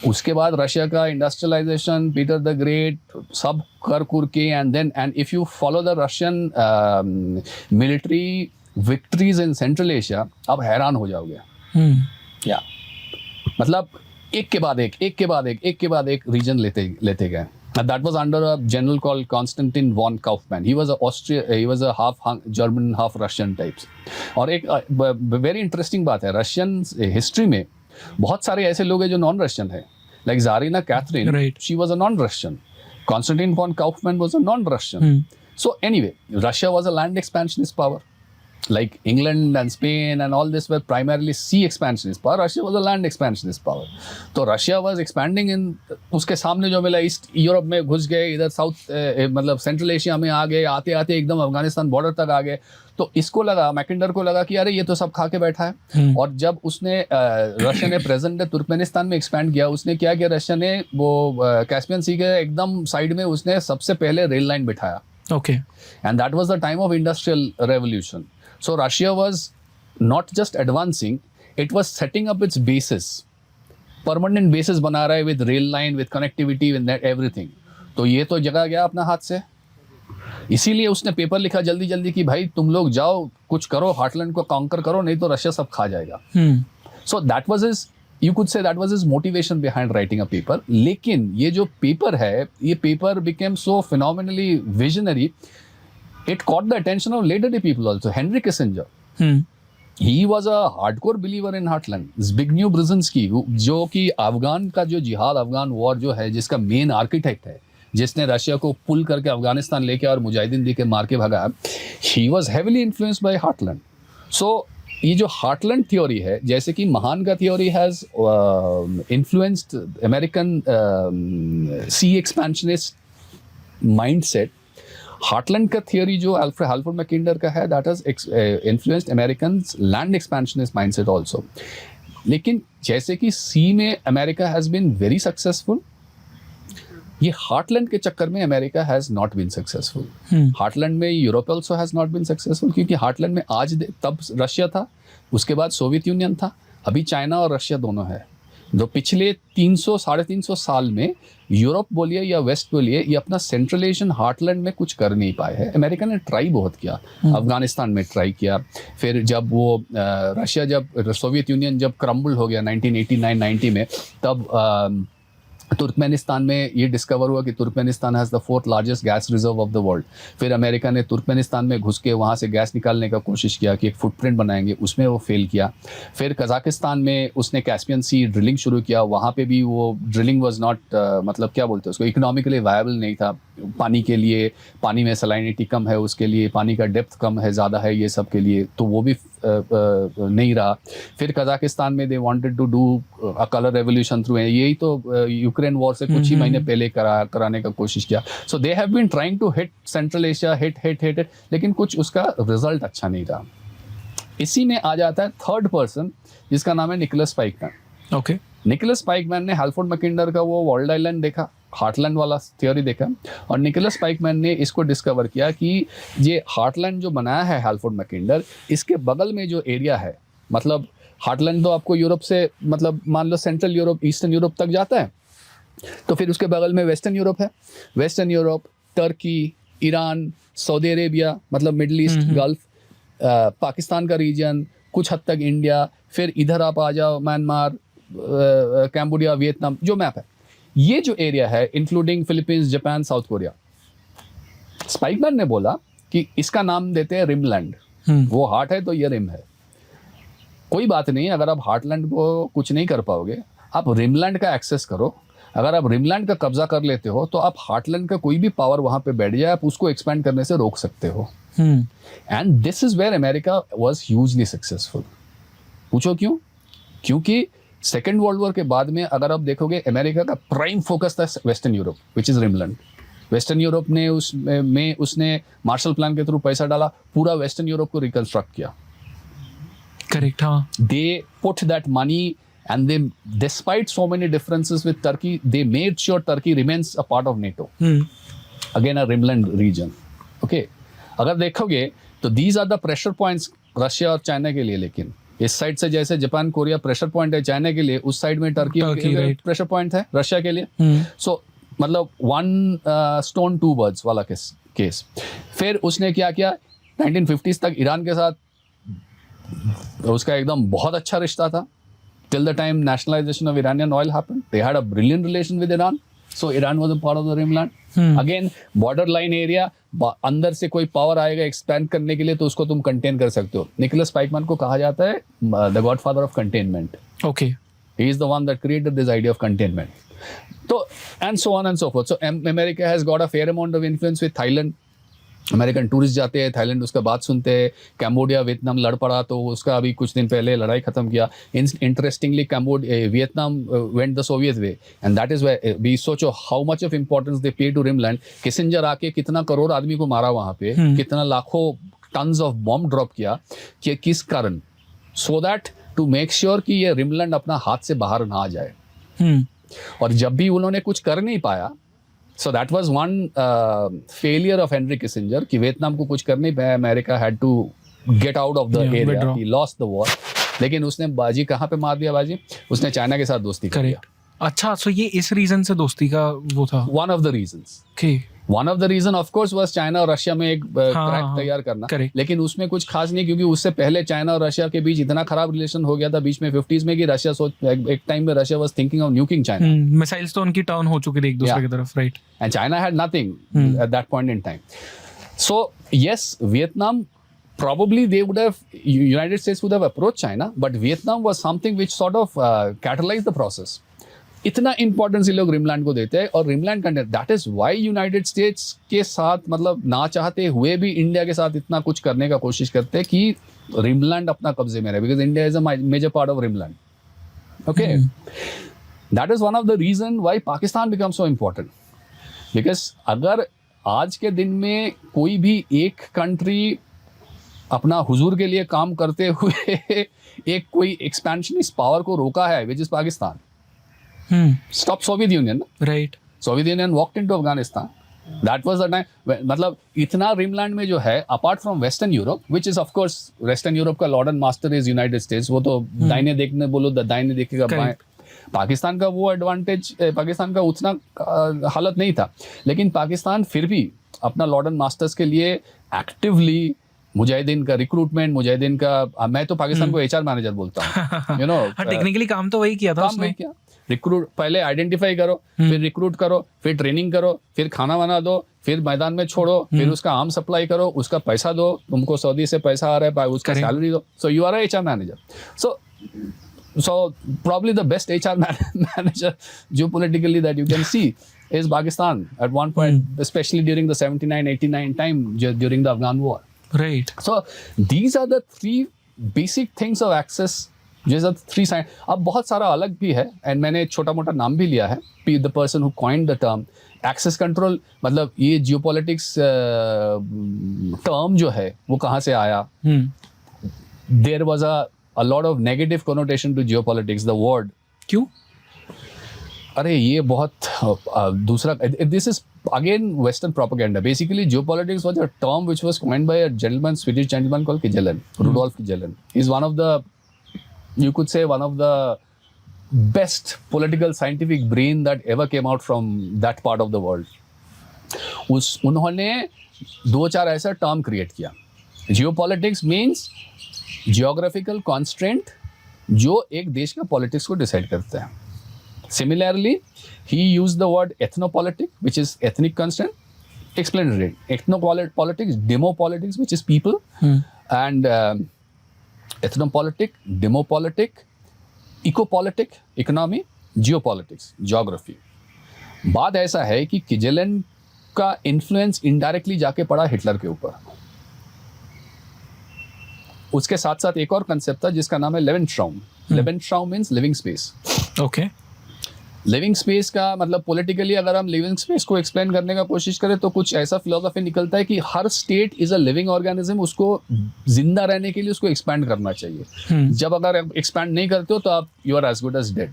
उसके बाद रशिया का इंडस्ट्रियलाइजेशन, पीटर द ग्रेट, सब कर कुर के, and if you follow the Russian military victories in central Asia, आप हैरान हो जाओगे। या मतलब एक के बाद एक रीजन लेते गए। That was under a general called Konstantin von Kaufmann. He was a half German, half Russian types. और एक very interesting बात है, रशियन हिस्ट्री में बहुत सारे ऐसे लोग हैं जो नॉन रशियन है, like tsarina Catherine, she was a non-Russian. Konstantin von Kaufmann was a non-Russian. So anyway, Russia was a land expansionist power. Like England and Spain and all this were primarily sea expansionist power. Russia was a land expansionist power. तो Russia was expanding in, उसके सामने जो मिला, east Europe में घुस गए, इधर south मतलब सेंट्रल एशिया में आ गए, आते आते एकदम अफगानिस्तान बॉर्डर तक आ गए। तो इसको लगा, मैकिंडर को लगा कि अरे ये तो सब खा के बैठा है। और जब उसने रशिया ने प्रेजेंट डे तुर्कमेनिस्तान में एक्सपैंड किया, उसने क्या किया, रशिया ने वो कैस्पियन सी के एकदम साइड में उसने सबसे पहले रेल लाइन बिठाया। Okay. And that was the time of industrial revolution. So Russia was not just advancing, it was setting up its bases. Permanent basis बना रहा है with rail line, with connectivity, with everything. तो ये तो जगह गया अपना हाथ से. इसीलिए उसने पेपर लिखा जल्दी जल्दी कि भाई तुम लोग जाओ, कुछ करो, हार्टलैंड को कॉन्कर करो, नहीं तो रशिया सब खा जाएगा. So that was his, you could say that was his motivation behind writing a paper. लेकिन ये जो पेपर है, ये paper became so phenomenally visionary, it caught the attention of latter day people also. Henry Kissinger, he was a hardcore believer in Heartland. Zbigniew Brzezinski, जो कि अफगान का जो जिहाद, अफगान वॉर जो है, जिसका मेन आर्किटेक्ट है, जिसने रशिया को पुल करके अफगानिस्तान लेके और मुजाहिदीन दी के मार के भगाया, he was heavily influenced by Heartland. So ये जो हार्टलैंड थ्योरी है, जैसे कि महान का theory has influenced American sea expansionist mindset, heartland का थियोरी जो हाल्फोर्ड मैकिंडर का है, that has influenced Americans land expansionist mindset also. लेकिन जैसे कि सी में America has been very successful, ये हार्टलैंड के चक्कर में America has not been successful. Heartland में Europe also has not been successful, क्योंकि हार्टलैंड में आज तब रशिया था, उसके बाद सोवियत यूनियन था, अभी चाइना और रशिया दोनों है. जो पिछले 300-350 साल में यूरोप बोलिए या वेस्ट बोलिए, ये अपना सेंट्रल एशियन हार्टलैंड में कुछ कर नहीं पाए हैं. अमेरिका ने ट्राई बहुत किया, अफगानिस्तान में ट्राई किया, फिर जब वो रशिया, जब सोवियत यूनियन जब क्रम्बल हो गया 1989-90 में, तब तुर्कमेनिस्तान में ये डिस्कवर हुआ कि Turkmenistan has the 4th largest gas reserve of the world. फिर अमेरिका ने तुर्कमेनिस्तान में घुस के वहाँ से गैस निकालने का कोशिश किया कि एक फुटप्रिंट बनाएंगे, उसमें वो फेल किया. फिर कजाकिस्तान में उसने कैस्पियन सी ड्रिलिंग शुरू किया, वहाँ पे भी वो ड्रिलिंग वाज नॉट, मतलब क्या बोलते हैं उसको, इकोनॉमिकली वायबल नहीं था. पानी के लिए, पानी में सलाइनिटी कम है, उसके लिए पानी का डेप्थ कम है, ज़्यादा है, ये सब के लिए, तो वो भी नहीं रहा. फिर कजाकिस्तान में they wanted to do a colour revolution through, यही तो यूक्रेन वॉर से कुछ ही महीने पहले कराने का कोशिश किया. So they have been trying to hit central Asia, hit, लेकिन कुछ उसका रिजल्ट अच्छा नहीं रहा. इसी में आ जाता है थर्ड पर्सन, जिसका नाम है निकोलस पाइकमैन. ओके. निकोलस पाइकमैन ने हाल्फोर्ड मैकिंडर का वो वर्ल्ड आइलैंड देखा, हार्टलैंड वाला थ्योरी देखा, और निकोलस पाइकमैन ने इसको डिस्कवर किया कि ये हार्टलैंड जो बनाया है हाल्फोर्ड मैकिंडर, इसके बगल में जो एरिया है, मतलब हार्टलैंड तो आपको यूरोप से, मतलब मान लो सेंट्रल यूरोप, ईस्टर्न यूरोप तक जाता है, तो फिर उसके बगल में वेस्टर्न यूरोप है. Western Europe, Turkey, Iran, Saudi Arabia, मतलब मिडल ईस्ट, गल्फ, पाकिस्तान का रीजन, कुछ हद तक इंडिया, फिर इधर आप आ जाओ म्यांमार, कैम्बोडिया, वियतनाम, जो मैप है, ये जो एरिया है including Philippines, Japan, south Korea. Spykman ने बोला कि इसका नाम देते हैं रिमलैंड. वो हार्ट है तो ये रिम है. कोई बात नहीं, अगर आप हार्टलैंड को कुछ नहीं कर पाओगे, आप रिमलैंड का एक्सेस करो. अगर आप रिमलैंड का कब्जा कर लेते हो तो आप हार्टलैंड का कोई भी पावर वहां पे बैठ जाए, आप उसको एक्सपेंड करने से रोक सकते हो. And this is where America was hugely successful. पूछो क्यों? क्योंकि सेकेंड वर्ल्ड वॉर के बाद में अगर आप देखोगे, अमेरिका का प्राइम फोकस था western Europe, which is rimland. Western Europe ने उसने मार्शल प्लान के थ्रू पैसा डाला, पूरा वेस्टर्न यूरोप को रिकंस्ट्रक्ट किया. करेक्ट. हाँ. They put that money and they, despite so many differences with Turkey, they made sure Turkey remains a part of NATO. Again a rimland region. Okay, अगर देखोगे तो these are the pressure points Russia और China के लिए. लेकिन इस side से जैसे जापान, कोरिया प्रेशर पॉइंट है चाइना के लिए, उस साइड में टर्की प्रेशर पॉइंट है रशिया के लिए. सो मतलब one stone two birds वाला केस. फिर उसने क्या किया, 1950s तक ईरान के साथ उसका एकदम बहुत अच्छा रिश्ता था. Till the time nationalization of Iranian oil happened, they had a brilliant relation with Iran. So Iran was a part of the rimland. Again, border line area, अंदर से कोई पावर आएगा एक्सपैंड करने के लिए तो उसको तुम कंटेन कर सकते हो. निकोलस पाइकमैन को कहा जाता है the godfather of containment. Okay. He is the one that created this idea of containment. So and so on and so forth. So America has got a fair amount of influence with Thailand. American tourist जाते हैं Thailand, उसका बात सुनते हैं. Cambodia Vietnam लड़ पड़ा तो उसका अभी कुछ दिन पहले लड़ाई खत्म किया. Interestingly Vietnam went the Soviet way, and that is way be सोचो how much of importance they pay to rimland. Kissinger आके कितना करोड़ आदमी को मारा वहाँ पे, कितना लाखों टन्स ऑफ बॉम्ब ड्रॉप किया, कि किस कारण? So that to make sure कि ये रिमलैंड अपना हाथ से बाहर ना आ जाए. और जब भी उन्होंने कुछ कर नहीं पाया, So that was one failure of Henry Kissinger कि वियतनाम को कुछ कर नहीं पाया. America had to get out of the area. withdraw. He lost the war. लेकिन उसने बाजी कहाँ पे मार दिया बाजी? उसने चाइना के साथ दोस्ती कर लिया. अच्छा, so ये इस रीजन से दोस्ती का वो था. One of the reasons. Okay. One of the reason of course was China और रशिया में एक क्रैक तैयार करना. Correct. लेकिन उसमें कुछ खास नहीं, क्योंकि उससे पहले चाइना और रशिया के बीच इतना खराब रिलेशन हो गया था बीच में 50s में कि रशिया एक टाइम में Russia was thinking of nuking China. Missiles तो उनकी टर्न हो चुकी थी एक दूसरे की तरफ, right. And China had nothing at that point in time. So yes, Vietnam probably they would have, United States would have approached China, but Vietnam was something which sort of catalyzed the process. इतना importance ये लोग rimland को देते हैं और rimland content. That is why United states के साथ, मतलब ना चाहते हुए भी इंडिया के साथ इतना कुछ करने का कोशिश करते हैं कि रिमलैंड अपना कब्जे में रहे, because India is a major part of Rimland. Okay, that is one of the reason why Pakistan become so important. Because अगर आज के दिन में कोई भी एक कंट्री अपना हुजूर के लिए काम करते हुए एक कोई एक्सपेंशनिस्ट पावर को रोका है, which is Pakistan. Stop Soviet Union, right? Soviet Union walked into Afghanistan. That was the time. मतलब इतना रिमलैंड में जो है, apart from western Europe, which is of course western Europe का lord and master is United States. वो तो दाहिने देखने बोलो दाहिने देखेगा बाएं. पाकिस्तान का वो एडवांटेज, पाकिस्तान का उतना हालत नहीं था, लेकिन पाकिस्तान फिर भी अपना लॉर्ड एंड मास्टर्स के लिए एक्टिवली मुजाहिदीन का रिक्रूटमेंट, मुजाहिदीन का, मैं तो पाकिस्तान को एचआर मैनेजर बोलता हूँ, यू नो. टेक्निकली काम तो वही किया था उसने. क्या रिक्रूट, पहले आइडेंटिफाई करो, फिर रिक्रूट करो, फिर ट्रेनिंग करो, फिर खाना बना दो, फिर मैदान में छोड़ो, फिर उसका आर्म सप्लाई करो, उसका पैसा दो, तुमको सऊदी से पैसा आ रहा है, उसका सैलरी दो. So you are HR manager. So probably the best HR manager geopolitically that you can see is Pakistan at one point, especially during the 79-89 time during the Afghan war. Right. So these are the three basic things of access. These are the three signs. अब बहुत सारा अलग भी है, and मैंने छोटा मोटा नाम भी लिया है. The person who coined the term access control, मतलब ये geopolitics term जो है वो कहाँ से आया? There was a lot of negative connotation to geopolitics, the word. क्यों? अरे ये बहुत दूसरा, this is again Western propaganda. Basically, geopolitics was a term which was coined by a gentleman, Swedish gentleman called Kjellén, Rudolf Kjellén. He's one of the, you could say, one of the best political scientific brain that ever came out from that part of the world. उन्होंने दो चार ऐसा term create किया. Geopolitics means geographical constraint जो एक देश का politics को डिसाइड करते हैं. Similarly, he used the word ethnopolitic, which is ethnic constraint. Explained it. Ethnopolitics, demopolitics, which is people, and ethnopolitic, demopolitic, ecopolitic, economy, geopolitics, geography. बात ऐसा है कि किजेलन का इन्फ्लुएंस इनडायरेक्टली जाके पड़ा हिटलर के ऊपर. उसके साथ साथ एक और कंसेप्ट था जिसका नाम है lebensraum. Lebensraum means living space. Okay. Living space का मतलब पॉलिटिकली अगर हम लिविंग स्पेस को एक्सप्लेन करने का कोशिश करें तो कुछ ऐसा फिलोसफी निकलता है कि हर state is a living organism, उसको जिंदा रहने के लिए उसको एक्सपैंड करना चाहिए. जब अगर एक्सपैंड नहीं करते हो तो आप you are as good as dead.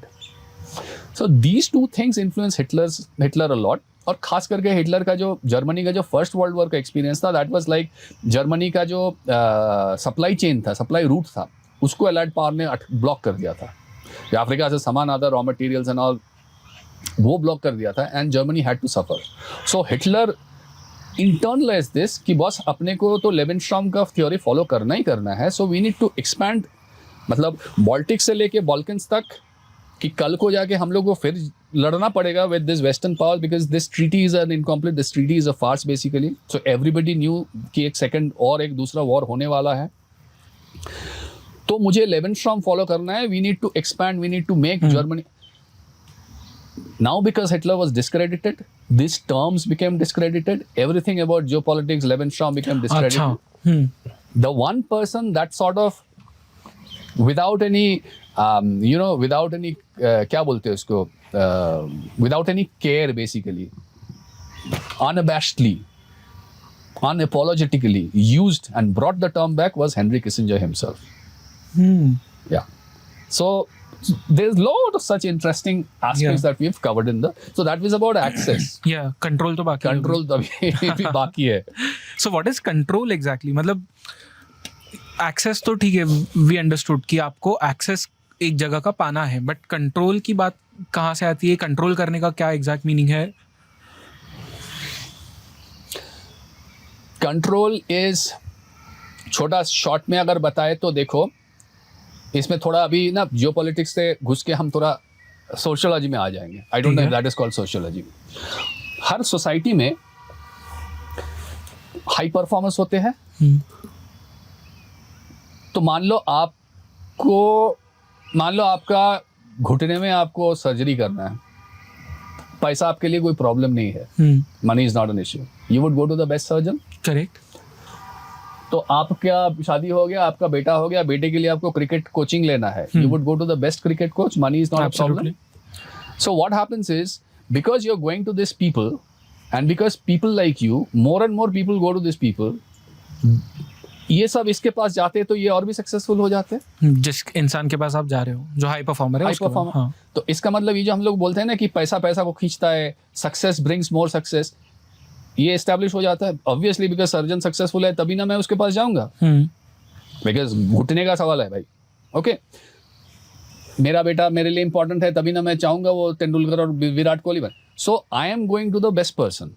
So these two things influence Hitler a lot. और खास करके हिटलर का जो जर्मनी का जो फर्स्ट वर्ल्ड वॉर का एक्सपीरियंस था, दैट वाज लाइक जर्मनी का जो सप्लाई चेन था, सप्लाई रूट था, उसको अलाइड पावर ने ब्लॉक कर दिया था. अफ्रीका से सामान आता, रॉ मटेरियल्स एंड ऑल, वो ब्लॉक कर दिया था and Germany had to suffer. So Hitler internalise this कि बॉस अपने को तो लेवेनट्राउम का थ्योरी फॉलो करना ही करना है. So we need to expand, मतलब बाल्टिक से लेके बॉल्कन्स तक, कि कल को जाके हम लोग को फिर लड़ना पड़ेगा with this western power because this treaty is an incomplete, this treaty is a farce basically. So everybody knew कि एक सेकंड और एक दूसरा वॉर होने वाला है. तो मुझे लेवेनट्राउम फॉलो करना है. We need to expand, we need to make Germany. Now because Hitler was discredited, these terms became discredited. Everything about geopolitics, Levenstraum became discredited. The one person that sort of without any without any क्या बोलते हैं उसको, without any care basically, unabashedly, unapologetically used and brought the term back was Henry Kissinger himself. Yeah. So there's lot of such interesting aspects that we've covered in the. So that was about access. Yeah, control तो बाकी है. Control तो अभी भी बाकी है. So what is control exactly? मतलब access तो ठीक है, वी अंडरस्टूड कि आपको एक्सेस एक जगह का पाना है, बट कंट्रोल की बात कहाँ से आती है? कंट्रोल करने का क्या एग्जैक्ट मीनिंग है? कंट्रोल इज, छोटा शॉर्ट में अगर बताए तो देखो, इसमें थोड़ा अभी ना जियोपॉलिटिक्स से घुस के हम थोड़ा सोशियोलॉजी में आ जाएंगे. I don't know if that is called sociology. Her society में हाई परफॉर्मेंस होते हैं. तो मान लो आपका घुटने में आपको सर्जरी करना है, पैसा आपके लिए कोई प्रॉब्लम नहीं है, money is not an issue, you would go to the best surgeon. Correct. तो आपका शादी हो गया, आपका बेटा हो गया, बेटे के लिए आपको क्रिकेट कोचिंग लेना है, you would go to the best cricket coach, money is not a problem. So what happens is, because you are going to this people and because people like you, more and more people go to this people, ये सब इसके पास जाते हैं तो ये और भी successful हो जाते हैं. जिस इंसान के पास आप जा रहे हो जो हाई परफॉर्मर है, हाई परफॉर्मर. हाँ. तो इसका मतलब ये जो हम लोग बोलते हैं ना कि पैसा पैसा को खींचता है, सक्सेस ब्रिंग्स मोर सक्सेस, ये एस्टैब्लिश हो जाता है. ऑब्वियसली बिकॉज सर्जन सक्सेसफुल है तभी ना मैं उसके पास जाऊंगा, बिकॉज घुटने का सवाल है भाई. ओके, मेरा बेटा मेरे लिए इंपॉर्टेंट है तभी ना मैं चाहूंगा वो तेंदुलकर और विराट कोहली बन. So I am going to the best person,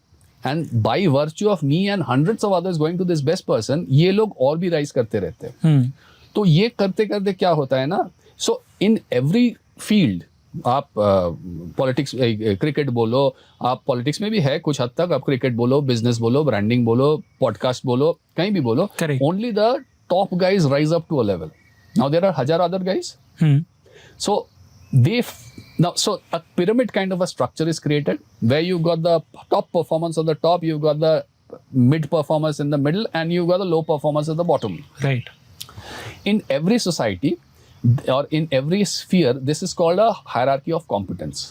and by virtue of me and hundreds of others going to this best person, ये लोग और भी राइज करते रहते हैं. तो ये करते करते क्या होता है ना, सो इन एवरी फील्ड, आप पॉलिटिक्स, क्रिकेट बोलो, आप पॉलिटिक्स में भी है कुछ हद तक, आप क्रिकेट बोलो, बिजनेस बोलो, ब्रांडिंग बोलो, पॉडकास्ट बोलो, कहीं भी बोलो, only the top guys rise up to a level. Now there are हजार other guys. So so a pyramid kind of a structure is created where you've got the top performance on the top, you've got the mid performance in the middle, and you've got the low performance at the bottom. Right. In every society or in every sphere, this is called a hierarchy of competence.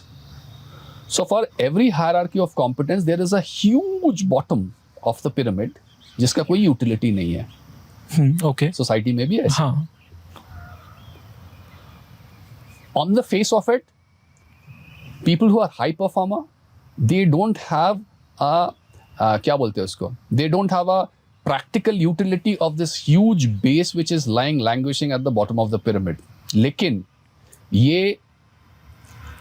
So for every hierarchy of competence, there is a huge bottom of the pyramid जिसका कोई utility नहीं है. Okay. Society में भी ऐसा. हाँ. On the face of it, people who are high performer, they don't have क्या बोलते हैं उसको, they don't have a practical utility of this huge base which is lying languishing at the bottom of the pyramid. लेकिन ये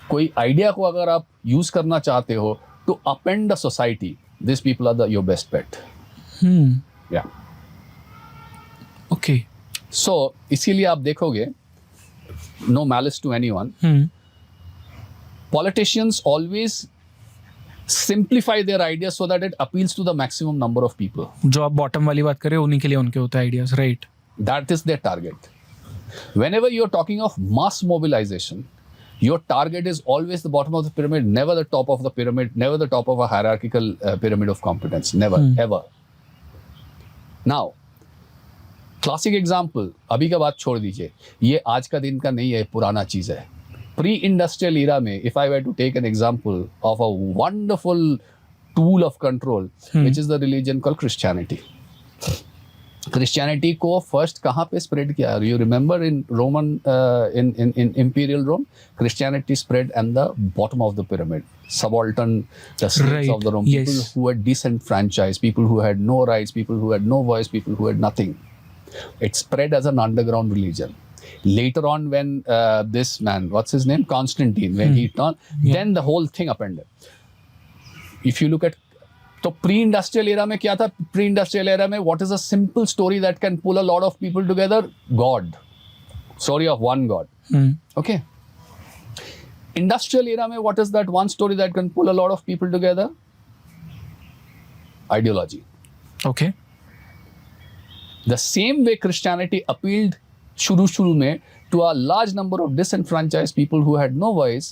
कोई idea को अगर आप यूज करना चाहते हो to upend the society, these people are your best bet. Yeah. Okay. So इसीलिए आप देखोगे, no malice to anyone, politicians always simplify their ideas so that it appeals to the maximum number of people. जो आप bottom वाली बात कर रहे हो उन्हीं के लिए उनके होते हैं ideas, right? That is their target. Whenever you're talking of mass mobilization, your target is always the bottom of the pyramid, never the top of the pyramid, never the top of a hierarchical pyramid of competence, never, ever. Now, classic example, अभी का बात छोड़ दीजिए, ये आज का दिन का नहीं है, पुराना चीज है. प्री इंडस्ट्रियल ईरा में, if I were to take an example of a wonderful tool of control which is the religion called Christianity. Christianity को फर्स्ट कहाँ पे स्प्रेड किया? You remember in Roman, in Imperial Rome, Christianity spread at the bottom of the pyramid. Subaltern, the slaves of the Rome, people who were disenfranchised, people who had no rights, people who had no voice, people who had nothing. It spread as an underground religion. Later on, when this man, what's his name, Constantine, when he turned, then the whole thing upended. If you look at, तो pre-industrial era में क्या था? Pre-industrial era में, what is a simple story that can pull a lot of people together? God. Story of one God. Okay. Industrial era में, what is that one story that can pull a lot of people together? Ideology. Okay. The same way Christianity appealed shuru में to a large number of disenfranchised people who had no voice,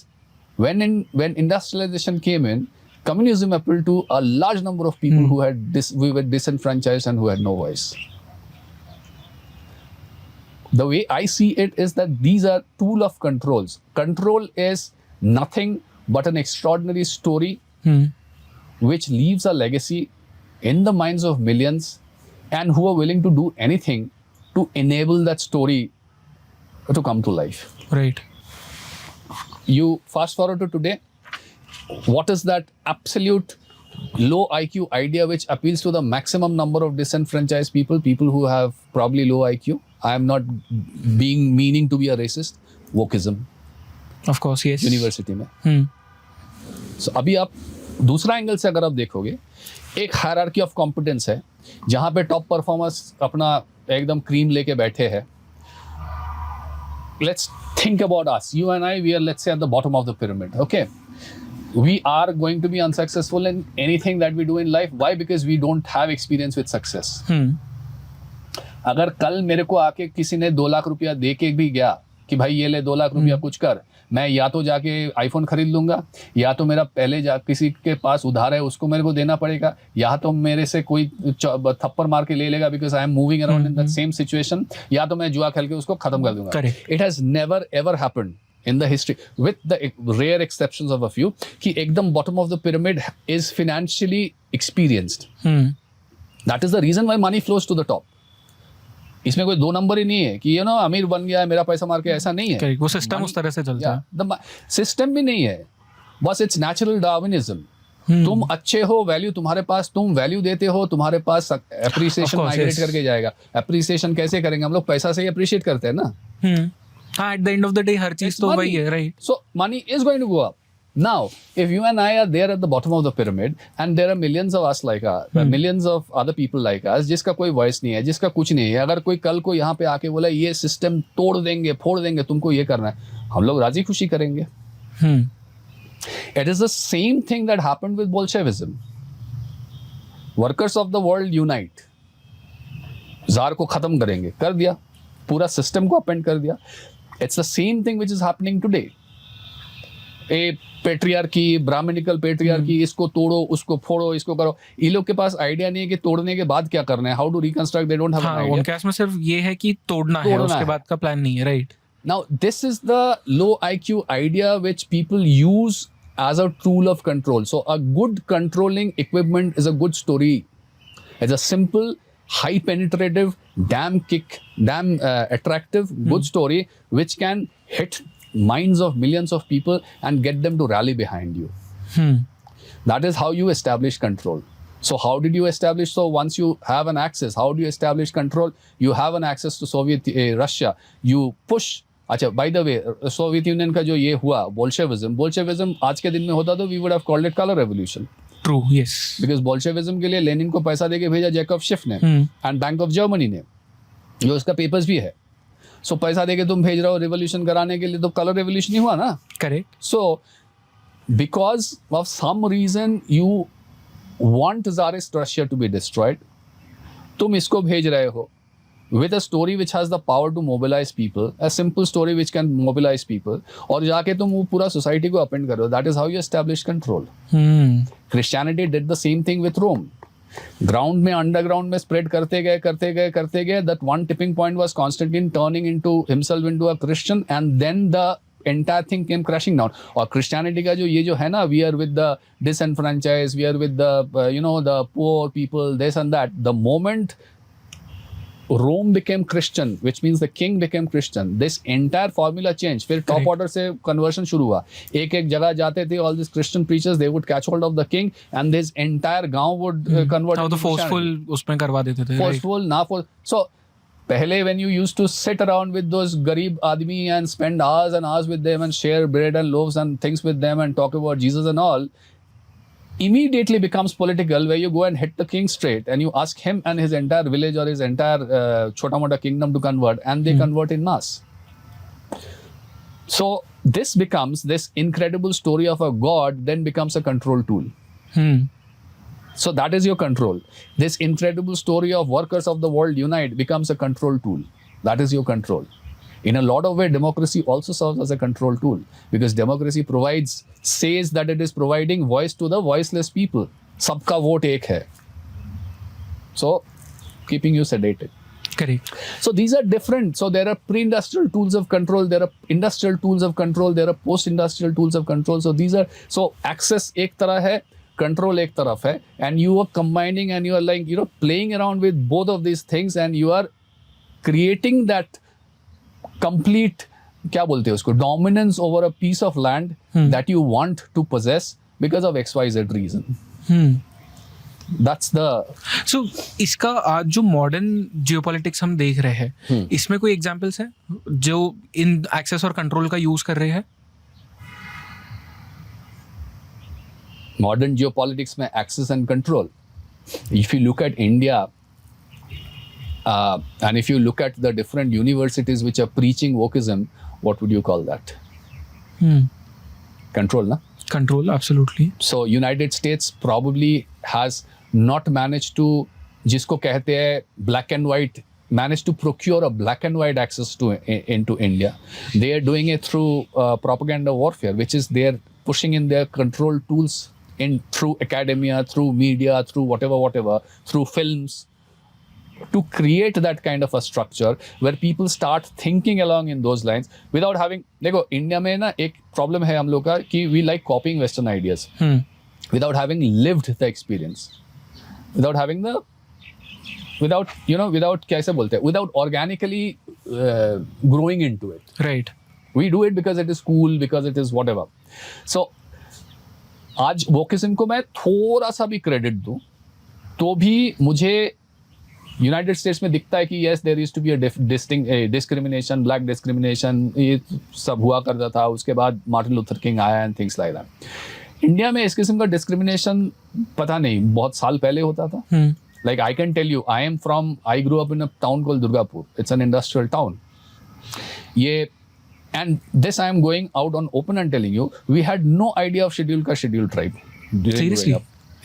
when industrialization came in, communism appealed to a large number of people who were disenfranchised and who had no voice. The way I see it is that these are tool of controls. Control is nothing but an extraordinary story which leaves a legacy in the minds of millions, and who are willing to do anything to enable that story to come to life. Right. You fast forward to today. What is that absolute low IQ idea which appeals to the maximum number of disenfranchised people, people who have probably low IQ? I am not meaning to be a racist. Wokeism. Of course, yes. University में. So अभी आप दूसरा angle से अगर आप देखोगे, एक hierarchy of competence है जहां पे टॉप परफॉर्मर्स अपना एकदम क्रीम लेके बैठे हैं. Let's think about us. You and I, we are, let's say, at the bottom of the pyramid. Okay. We are going to be unsuccessful in anything that we do in life. Why? Because we don't have experience with success. अगर कल मेरे को आके किसी ने 2 लाख रुपया दे के भी गया कि भाई ये ले 2 लाख रुपया कुछ कर, मैं या तो जाके आईफोन खरीद लूंगा, या तो मेरा पहले किसी के पास उधार है उसको मेरे को देना पड़ेगा, या तो मेरे से कोई थप्पड़ मार के ले लेगा because I am moving around in that same situation, या तो मैं जुआ खेल के उसको खत्म कर दूंगा. It has never ever happened in the history, with the rare exceptions of a few, कि एकदम bottom of the pyramid is financially experienced. That is the reason why money flows to the top. इसमें कोई 2 number ही नहीं है कि अमीर बन गया है मेरा पैसा मार के, ऐसा नहीं है. वो सिस्टम उस तरह से चलता है. सिस्टम भी नहीं है, बस इट्स नेचुरल डार्विनिज्म. तुम अच्छे हो, वैल्यू तुम्हारे पास, तुम वैल्यू देते हो, तुम्हारे पास एप्रिसिएशन माइग्रेट करके जाएगा. एप्रिसिएशन कैसे करेंगे हम लोग? पैसा से ही एप्रिशिएट करते हैं ना. हाँ, at the end of the day हर चीज तो वही है, right? So money is going to go up. Now, if you and I are there at the bottom of the pyramid and there are millions of us like millions of other people like us, जिसका कोई voice नहीं है, जिसका कुछ नहीं है, अगर कोई कल को यहाँ पे आके बोला ये सिस्टम तोड़ देंगे, फोड़ देंगे, तुमको ये करना है, हम लोग राजी खुशी करेंगे. It is the same thing that happened with Bolshevism. Workers of the world unite. Jar को खत्म करेंगे, कर दिया, पूरा सिस्टम को अपेंड कर दिया. It's the same thing which is happening today. A patriarchy, Brahmanical patriarchy, इसको तोड़ो, उसको फोड़ो, इसको करो. ये लोग के पास आइडिया नहीं है कि तोड़ने के बाद क्या करना है, how to reconstruct. They don't have an idea. उनके पास में सिर्फ ये है कि तोड़ना है, उसके बाद का प्लान नहीं है, right? Now this is the low IQ idea which people use as a tool of control. So a good controlling equipment is a good story. It's a simple, high penetrative, damn attractive, good story which can hit minds of millions of people and get them to rally behind you. That is how you establish control. So how did you establish? So once you have an access, how do you establish control? You have an access to Soviet Russia. You push. अच्छा, by the way, Soviet union का जो ये हुआ Bolshevism आज के दिन में होता तो we would have called it colour revolution. True, yes. Because Bolshevism के लिए लेनिन को पैसा देके भेजा जैकब शिफ ने एंड बैंक ऑफ जर्मनी ने, जो उसका पेपर्स भी है. सो पैसा देके तुम भेज रहे हो रिवोल्यूशन कराने के लिए, तो कलर रेवोल्यूशन ही हुआ ना. Correct. So because of some reason you want tsarist Russia to be destroyed, तुम इसको भेज रहे हो with a story which has the power to mobilize people, a simple story which can mobilize people, और जाके तुम वो पूरा सोसाइटी को अपएंड करो. That is how you establish control. Christianity did the same thing with Rome. Ground में, underground में spread करते गए. That one tipping point was Constantine turning himself into a Christian, and then the entire thing came crashing down. और Christianity का जो ये जो है ना, we are with the disenfranchised, we are with the the poor people, this and that. The moment Rome became Christian, which means the king became Christian, this entire formula changed. फिर top order से conversion शुरू हुआ. एक जगह जाते थे, all these Christian preachers, they would catch hold of the king, and this entire गांव would convert. तो forceful उसमें करवा देते थे. Forceful, ना force. So पहले when you used to sit around with those गरीब आदमी and spend hours and hours with them and share bread and loaves and things with them and talk about Jesus and all, immediately becomes political, where you go and hit the king straight and you ask him and his entire village or his entire chota mota kingdom to convert, and they convert in mass. So this becomes, this incredible story of a god then becomes a control tool. So that is your control. This incredible story of workers of the world unite becomes a control tool. That is your control. In a lot of ways, democracy also serves as a control tool, because democracy says that it is providing voice to the voiceless people. Sabka vote ek hai. So, keeping you sedated. Correct. So these are different. So there are pre-industrial tools of control, there are industrial tools of control, there are post-industrial tools of control. So access ek tarah hai, control ek taraf hai, and you are combining and you are like, playing around with both of these things, and you are creating that complete क्या बोलते हैं उसको, dominance over a piece of land that you want to possess because of XYZ reason. That's the so इसका आज जो modern geopolitics हम देख रहे हैं, इसमें कोई एग्जांपल्स हैं जो इन एक्सेस और कंट्रोल का यूज कर रहे हैं? modern geopolitics में access and control. If you look at India, and if you look at the different universities which are preaching wokeism, what would you call that? Control, na? Control, absolutely. So United States probably has not managed to, जिसको कहते हैं black and white, managed to procure a black and white access to into India. They are doing it through propaganda warfare, which is they're pushing in their control tools in through academia, through media, through whatever, through films, to create that kind of a structure where people start thinking along in those lines without having. देखो India में ना एक problem है हम लोग का कि we like copying Western ideas without having lived the experience, without having the without कैसे बोलते हैं, without organically growing into it. Right. We do it because it is cool, because it is whatever. So आज wokeism को मैं थोड़ा सा भी credit दूं तो भी मुझे यूनाइटेड स्टेट्स में दिखता है कि yes there used to be a discrimination, black discrimination, ये सब हुआ करता था. उसके बाद मार्टिन लूथर किंग आया and things like that. India में इस किस्म का डिस्क्रिमिनेशन पता नहीं बहुत साल पहले होता था. Like I can tell you, I grow up in a town called Durgapur. It's an industrial town. ये and this I am going out on open and telling you, we had no idea of scheduled tribe. Seriously?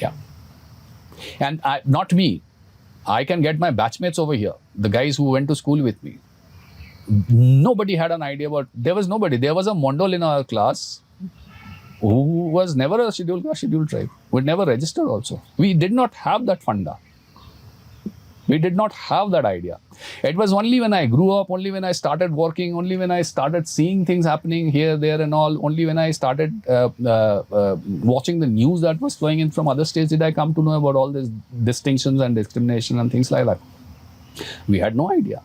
Yeah. And not me. I can get my batchmates over here, the guys who went to school with me. Nobody had an idea about. There was nobody. There was a Mondol in our class who was never a scheduled tribe. Would never register also. We did not have that funda. We did not have that idea. It was only when I grew up, only when I started working, only when I started seeing things happening here, there and all, only when I started watching the news that was flowing in from other states did I come to know about all these distinctions and discrimination and things like that. We had no idea.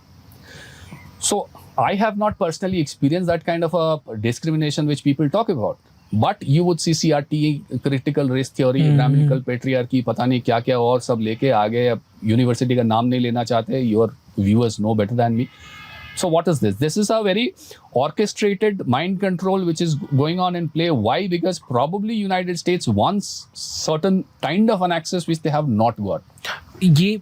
So I have not personally experienced that kind of a discrimination which people talk about. But you would see CRT, critical race theory, Abrahamical patriarchy, पता नहीं क्या क्या और सब लेके आ गए. अब university का नाम नहीं लेना चाहते. Your viewers know better than me. So what is this? This is a very orchestrated mind control which is going on in play. Why? Because probably United States wants certain kind of an access which they have not got. ये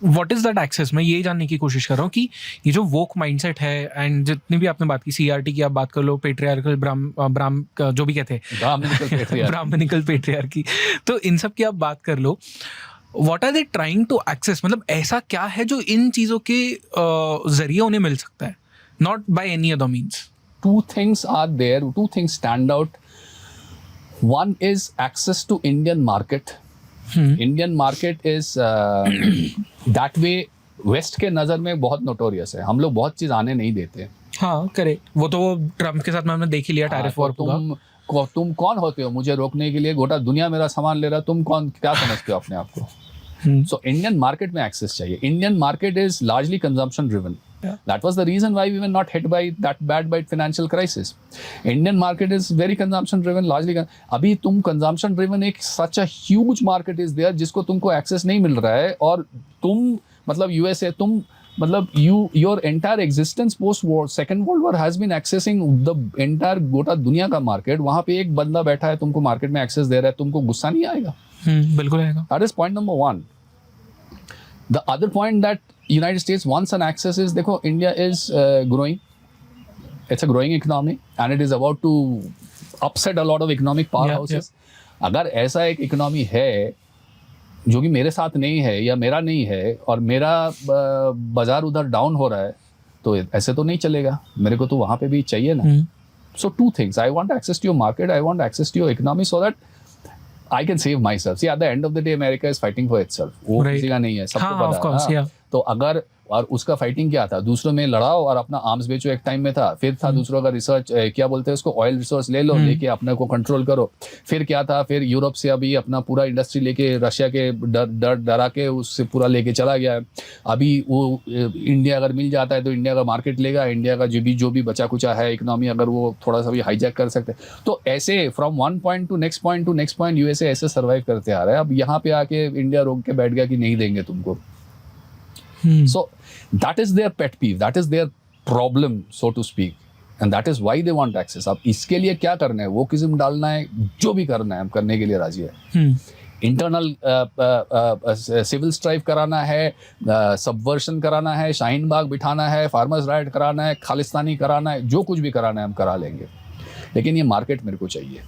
what is that access? मैं ये जानने की कोशिश कर रहा हूँ कि ये जो वोक माइंडसेट है एंड जितनी भी आपने बात की, CRT की आप बात कर लो, पेट्रियार्कल ब्राह्म जो भी कहते हैं ब्राह्मणिकल पेट्रियार्की, तो इन सब की आप बात कर लो. What are they trying to access? मतलब ऐसा क्या है जो इन चीज़ों के जरिए उन्हें मिल सकता है, not by any other means? Two things are there. Two things stand out. One is access to Indian market. Indian market is that way west के नज़र में बहुत नोटोरियस है. हम लोग बहुत चीज़ आने नहीं देते. हाँ करेक्ट. वो तो ट्रम्प के साथ में हमने देख ही लिया, टैरिफ वॉर. तुम कौन होते हो मुझे रोकने के लिए? गोटा दुनिया मेरा सामान ले रहा, तुम कौन, क्या समझते हो अपने आप को? सो इंडियन मार्केट में एक्सेस चाहिए. Indian market is largely consumption driven. That was the reason why we were not hit by that bad by financial crisis. Indian market is very consumption driven, largely. अभी तुम consumption driven एक such a huge market is there जिसको तुमको access नहीं मिल रहा है. और तुम मतलब USA, तुम मतलब your entire existence post war, second world war has been accessing the entire गोटा दुनिया का market. वहाँ पे एक बंदा बैठा है तुमको market में access दे रहा है, तुमको गुस्सा नहीं आएगा? बिल्कुल आएगा. That is point number one. The other point that United States wants an access is, देखो India is growing. It's a growing economy and it is about to upset a lot of economic powerhouses. अगर ऐसा एक economy है जो कि मेरे साथ नहीं है या मेरा नहीं है और मेरा बाजार उधर डाउन हो रहा है, तो ऐसे तो नहीं चलेगा. मेरे को तो वहाँ पे भी चाहिए ना. So two things. I want access to your market. I want access to your economy so that I can save myself. See, at the end of the day, America is fighting for itself. वो किसी का नहीं है, सबको पता है. तो अगर और उसका फाइटिंग क्या था, दूसरों में लड़ाओ और अपना आर्म्स बेचो, एक टाइम में था। फिर था दूसरों का रिसर्च, क्या बोलते हैं उसको, ऑयल रिसोर्स ले लो, लेके अपने को कंट्रोल करो। फिर क्या था, फिर यूरोप से अभी अपना पूरा इंडस्ट्री लेके रशिया के डरा के उससे पूरा लेके चला गया है। अभी वो इंडिया अगर मिल जाता है तो इंडिया का मार्केट लेगा, इंडिया का जो भी बचा कुचा है इकोनॉमी, अगर वो थोड़ा सा भी हाईजैक कर सकते हैं। तो ऐसे from one point two next point USA ऐसे सर्वाइव करते आ रहा है। अब यहाँ पे आके इंडिया रोक के बैठ गया कि नहीं देंगे तुमको। So that is their pet peeve, that is their problem, so to speak, and that is why they want access. अब इसके लिए क्या करना है, वो किस्म डालना है, जो भी करना है हम करने के लिए राजी है। इंटरनल सिविल स्ट्राइक कराना है, सबवर्शन कराना है, शाहीन बाग बिठाना है, फार्मर्स राइट कराना है, खालिस्तानी कराना है, जो कुछ भी कराना है हम करा लेंगे, लेकिन ये मार्केट मेरे को चाहिए।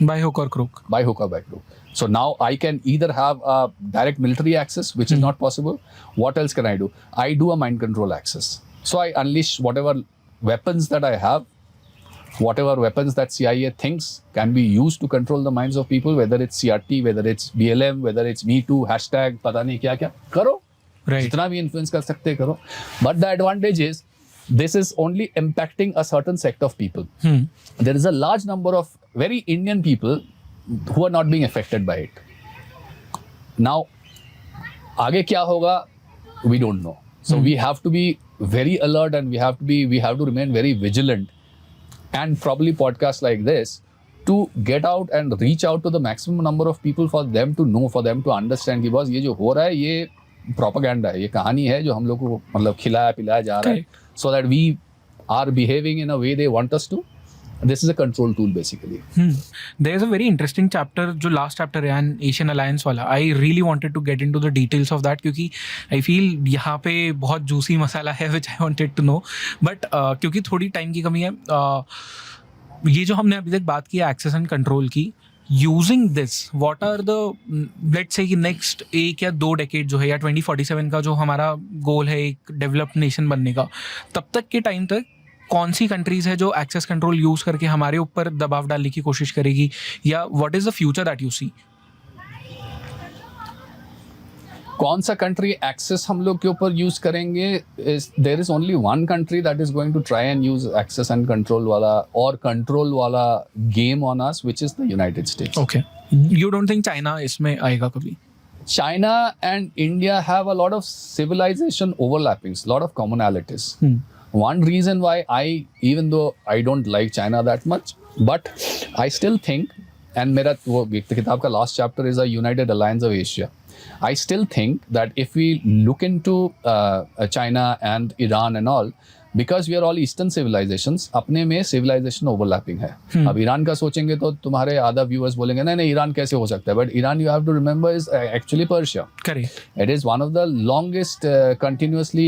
By hook or crook. By hook or by crook. So now I can either have a direct military access, which is not possible. What else can I do? I do a mind control access. So I unleash whatever weapons that I have, whatever weapons that CIA thinks can be used to control the minds of people, whether it's CRT, whether it's BLM, whether it's Me Too, hashtag, पता नहीं क्या क्या करो, जितना भी influence कर सकते करो. But the advantage is, this is only impacting a certain sect of people. There is a large number of very Indian people who are not being affected by it. Now, आगे क्या होगा, we don't know. So we have to be very alert, and we have to remain very vigilant, and probably podcasts like this to get out and reach out to the maximum number of people for them to know, for them to understand कि बस ये जो हो रहा है ये propaganda है, ये कहानी है जो हम लोग को मतलब खिलाया पिलाया जा रहा है, so that we are behaving in a way they want us to. This is a control tool basically. There is a very interesting chapter, जो last chapter है Asian Alliance वाला. I really wanted to get into the details of that क्योंकि I feel यहाँ पे बहुत juicy मसाला है which I wanted to know. But क्योंकि थोड़ी time की कमी है, ये जो हमने अभी तक बात की access and control की, using this, what are the, let's say कि next 1 या 2 decade जो है, या 2047 का जो हमारा goal है एक developed nation बनने का, तब तक के time तक कौन सी कंट्रीज है जो एक्सेस कंट्रोल यूज करके हमारे ऊपर दबाव डालने की कोशिश करेगी, या what is the future that you see? कौन सा कंट्री एक्सेस हम लोग के ऊपर यूज करेंगे? There is only one country that is going to try and use access and control वाला और कंट्रोल वाला game on us, which is the United States. Okay, you don't think China इसमें आएगा कभी? China and India have a lot of civilization overlappings, lot of commonalities. One reason why even though I don't like China that much, but I still think, and मेरा वो किताब का last chapter is a United Alliance of Asia. I still think that if we look into China and Iran and all, because we are all Eastern civilizations, अपने में civilization overlapping है. अब Iran का सोचेंगे तो तुम्हारे आधा viewers बोलेंगे नहीं ईरान कैसे हो सकता है, but Iran you have to remember is actually Persia. Correct. It is one of the longest continuously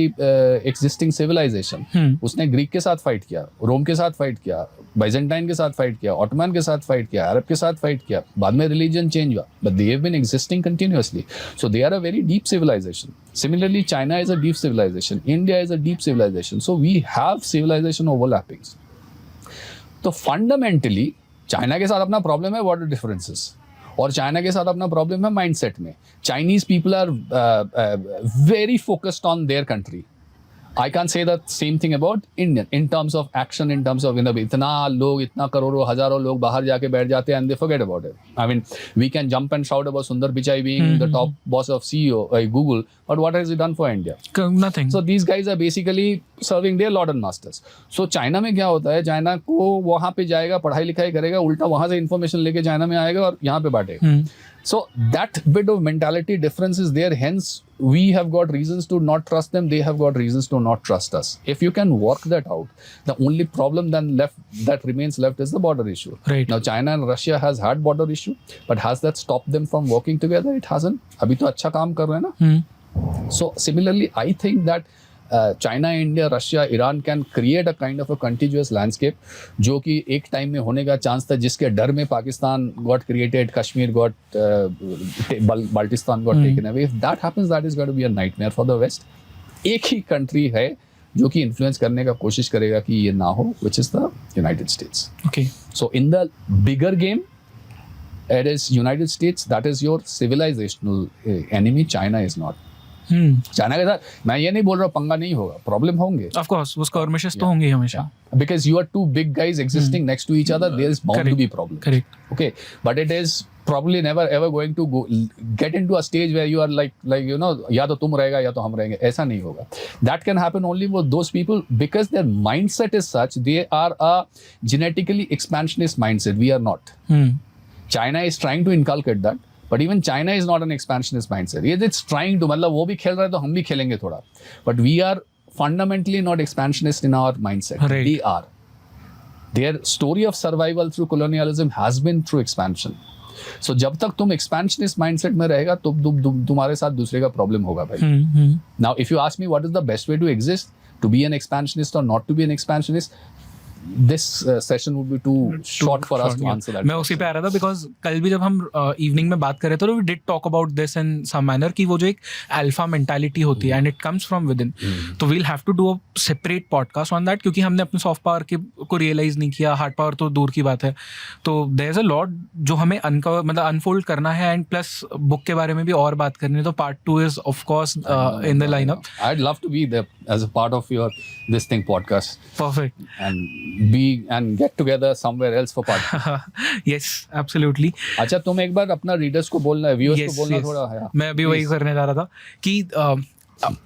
existing civilization. उसने ग्रीक के साथ फाइट किया, रोम के साथ फाइट किया, बाइजेंटाइन के साथ फाइट किया, ऑटोमन के साथ फाइट किया, अरब के साथ फाइट किया, बाद में रिलीजन चेंज हुआ, but they have been existing continuously. So they are a very deep civilization. Similarly, China is a deep civilization. India is a deep civilization. So we have civilization overlappings. तो fundamentally China के साथ अपना problem है border differences, और China के साथ अपना problem है माइंडसेट में. Chinese people are very focused on their country. I can't say the same thing about Indian in terms of action, in terms of इतना लोग, इतना करोड़ों हजारों लोग बाहर जाके बैठ जाते हैं and they forget about it. I mean, we can jump and shout about Sundar Pichai being the top boss of CEO Google, but what has he done for India? Nothing. So these guys are basically serving their lord and masters. So China में क्या होता है, China को वहाँ पे जाएगा, पढ़ाई लिखाई करेगा, उल्टा वहाँ से इन्फॉर्मेशन लेके चाइना में आएगा और यहाँ पे बांटेगा. So that bit of mentality difference is there. Hence, we have got reasons to not trust them. They have got reasons to not trust us. If you can work that out, the only problem then that remains left is the border issue. Right. Now, China and Russia has had border issue, but has that stopped them from working together? It hasn't. अभी तो अच्छा काम कर रहे हैं ना. So similarly, I think that China, India, Russia, Iran can create a kind of a contiguous landscape जो कि एक टाइम में होने का चांस था, जिसके डर में Pakistan got created, Kashmir got Baltistan got taken away. If that happens, that is going to be a nightmare for the West. एक ही कंट्री है जो कि इन्फ्लुएंस करने का कोशिश करेगा कि ये ना हो, which is the United States. Okay. So in the bigger game, it is United States that is your civilizational enemy. China is not. China के साथ मैं ये नहीं बोल रहा पंगा नहीं होगा, प्रॉब्लम होंगे, ऑफ कोर्स वो skirmishes तो होंगे ही हमेशा. because you are two big guys existing next to each other, there is bound to be problem. Correct. Okay, but it is probably never ever going to get into a stage where you are like you know, या तो तुम रहेगा या तो हम रहेंगे, ऐसा नहीं होगा. That can happen only with those people because their mindset is such, they are a genetically expansionist mindset, we are not. China is trying to inculcate that, but even China is not an expansionist mindset. It's trying to, मतलब वो भी खेल रहा है तो हम भी खेलेंगे थोड़ा, but we are fundamentally not expansionist in our mindset. Right. They are. Their story of survival through colonialism has been through expansion. So जब तक तुम expansionist mindset में रहेगा तो तुम्हारे साथ दूसरे का problem होगा भाई. Now if you ask me what is the best way to exist, to be an expansionist or not to be an expansionist, this session would be too short for us to answer that. मैं उसी पे आ रहा था because कल भी जब हम evening में बात कर रहे थे तो we did talk about this in some manner कि वो जो एक alpha mentality होती है and it comes from within. तो we'll have to do a separate podcast on that क्योंकि हमने अपने soft power को realize नहीं किया, hard power तो दूर की बात है. तो there's a lot जो हमें मतलब unfold करना है and plus book के बारे में भी और बात करनी है. तो part 2 is of course in the lineup. I'd love to be there as a part of your this thing podcast. Perfect. And get together somewhere else for part. Yes, absolutely. अच्छा तुम एक बार अपना रीडर्स को बोलना है, viewers को बोलना थोड़ा है. मैं अभी वही करने जा रहा था कि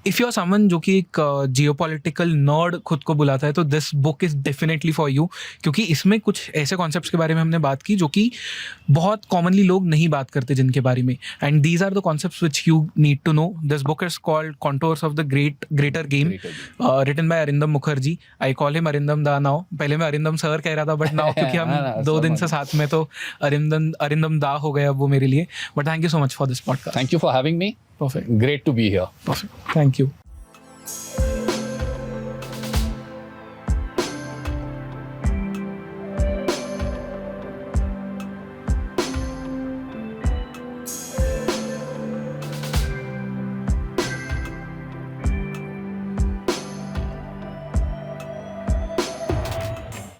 इफ यू आर समवन जो कि एक जियोपॉलिटिकल नर्ड खुद को बुलाता है तो this book is definitely for you क्योंकि इसमें कुछ ऐसे कॉन्सेप्ट्स के बारे में हमने बात की जो कि बहुत कॉमनली लोग नहीं बात करते जिनके बारे में and these are the concepts which you need to know. This book is called Contours of the Greater Game written by Arindam Mukherjee. I call him Arindam da now. पहले मैं अरिंदम सर कह रहा था बट नाउ क्योंकि हम 2 दिन से साथ में तो अरिंदम दा हो गया वो मेरे लिए. But thank you so much for this podcast. Thank you for having me. Perfect. Great to be here. Perfect. Thank you.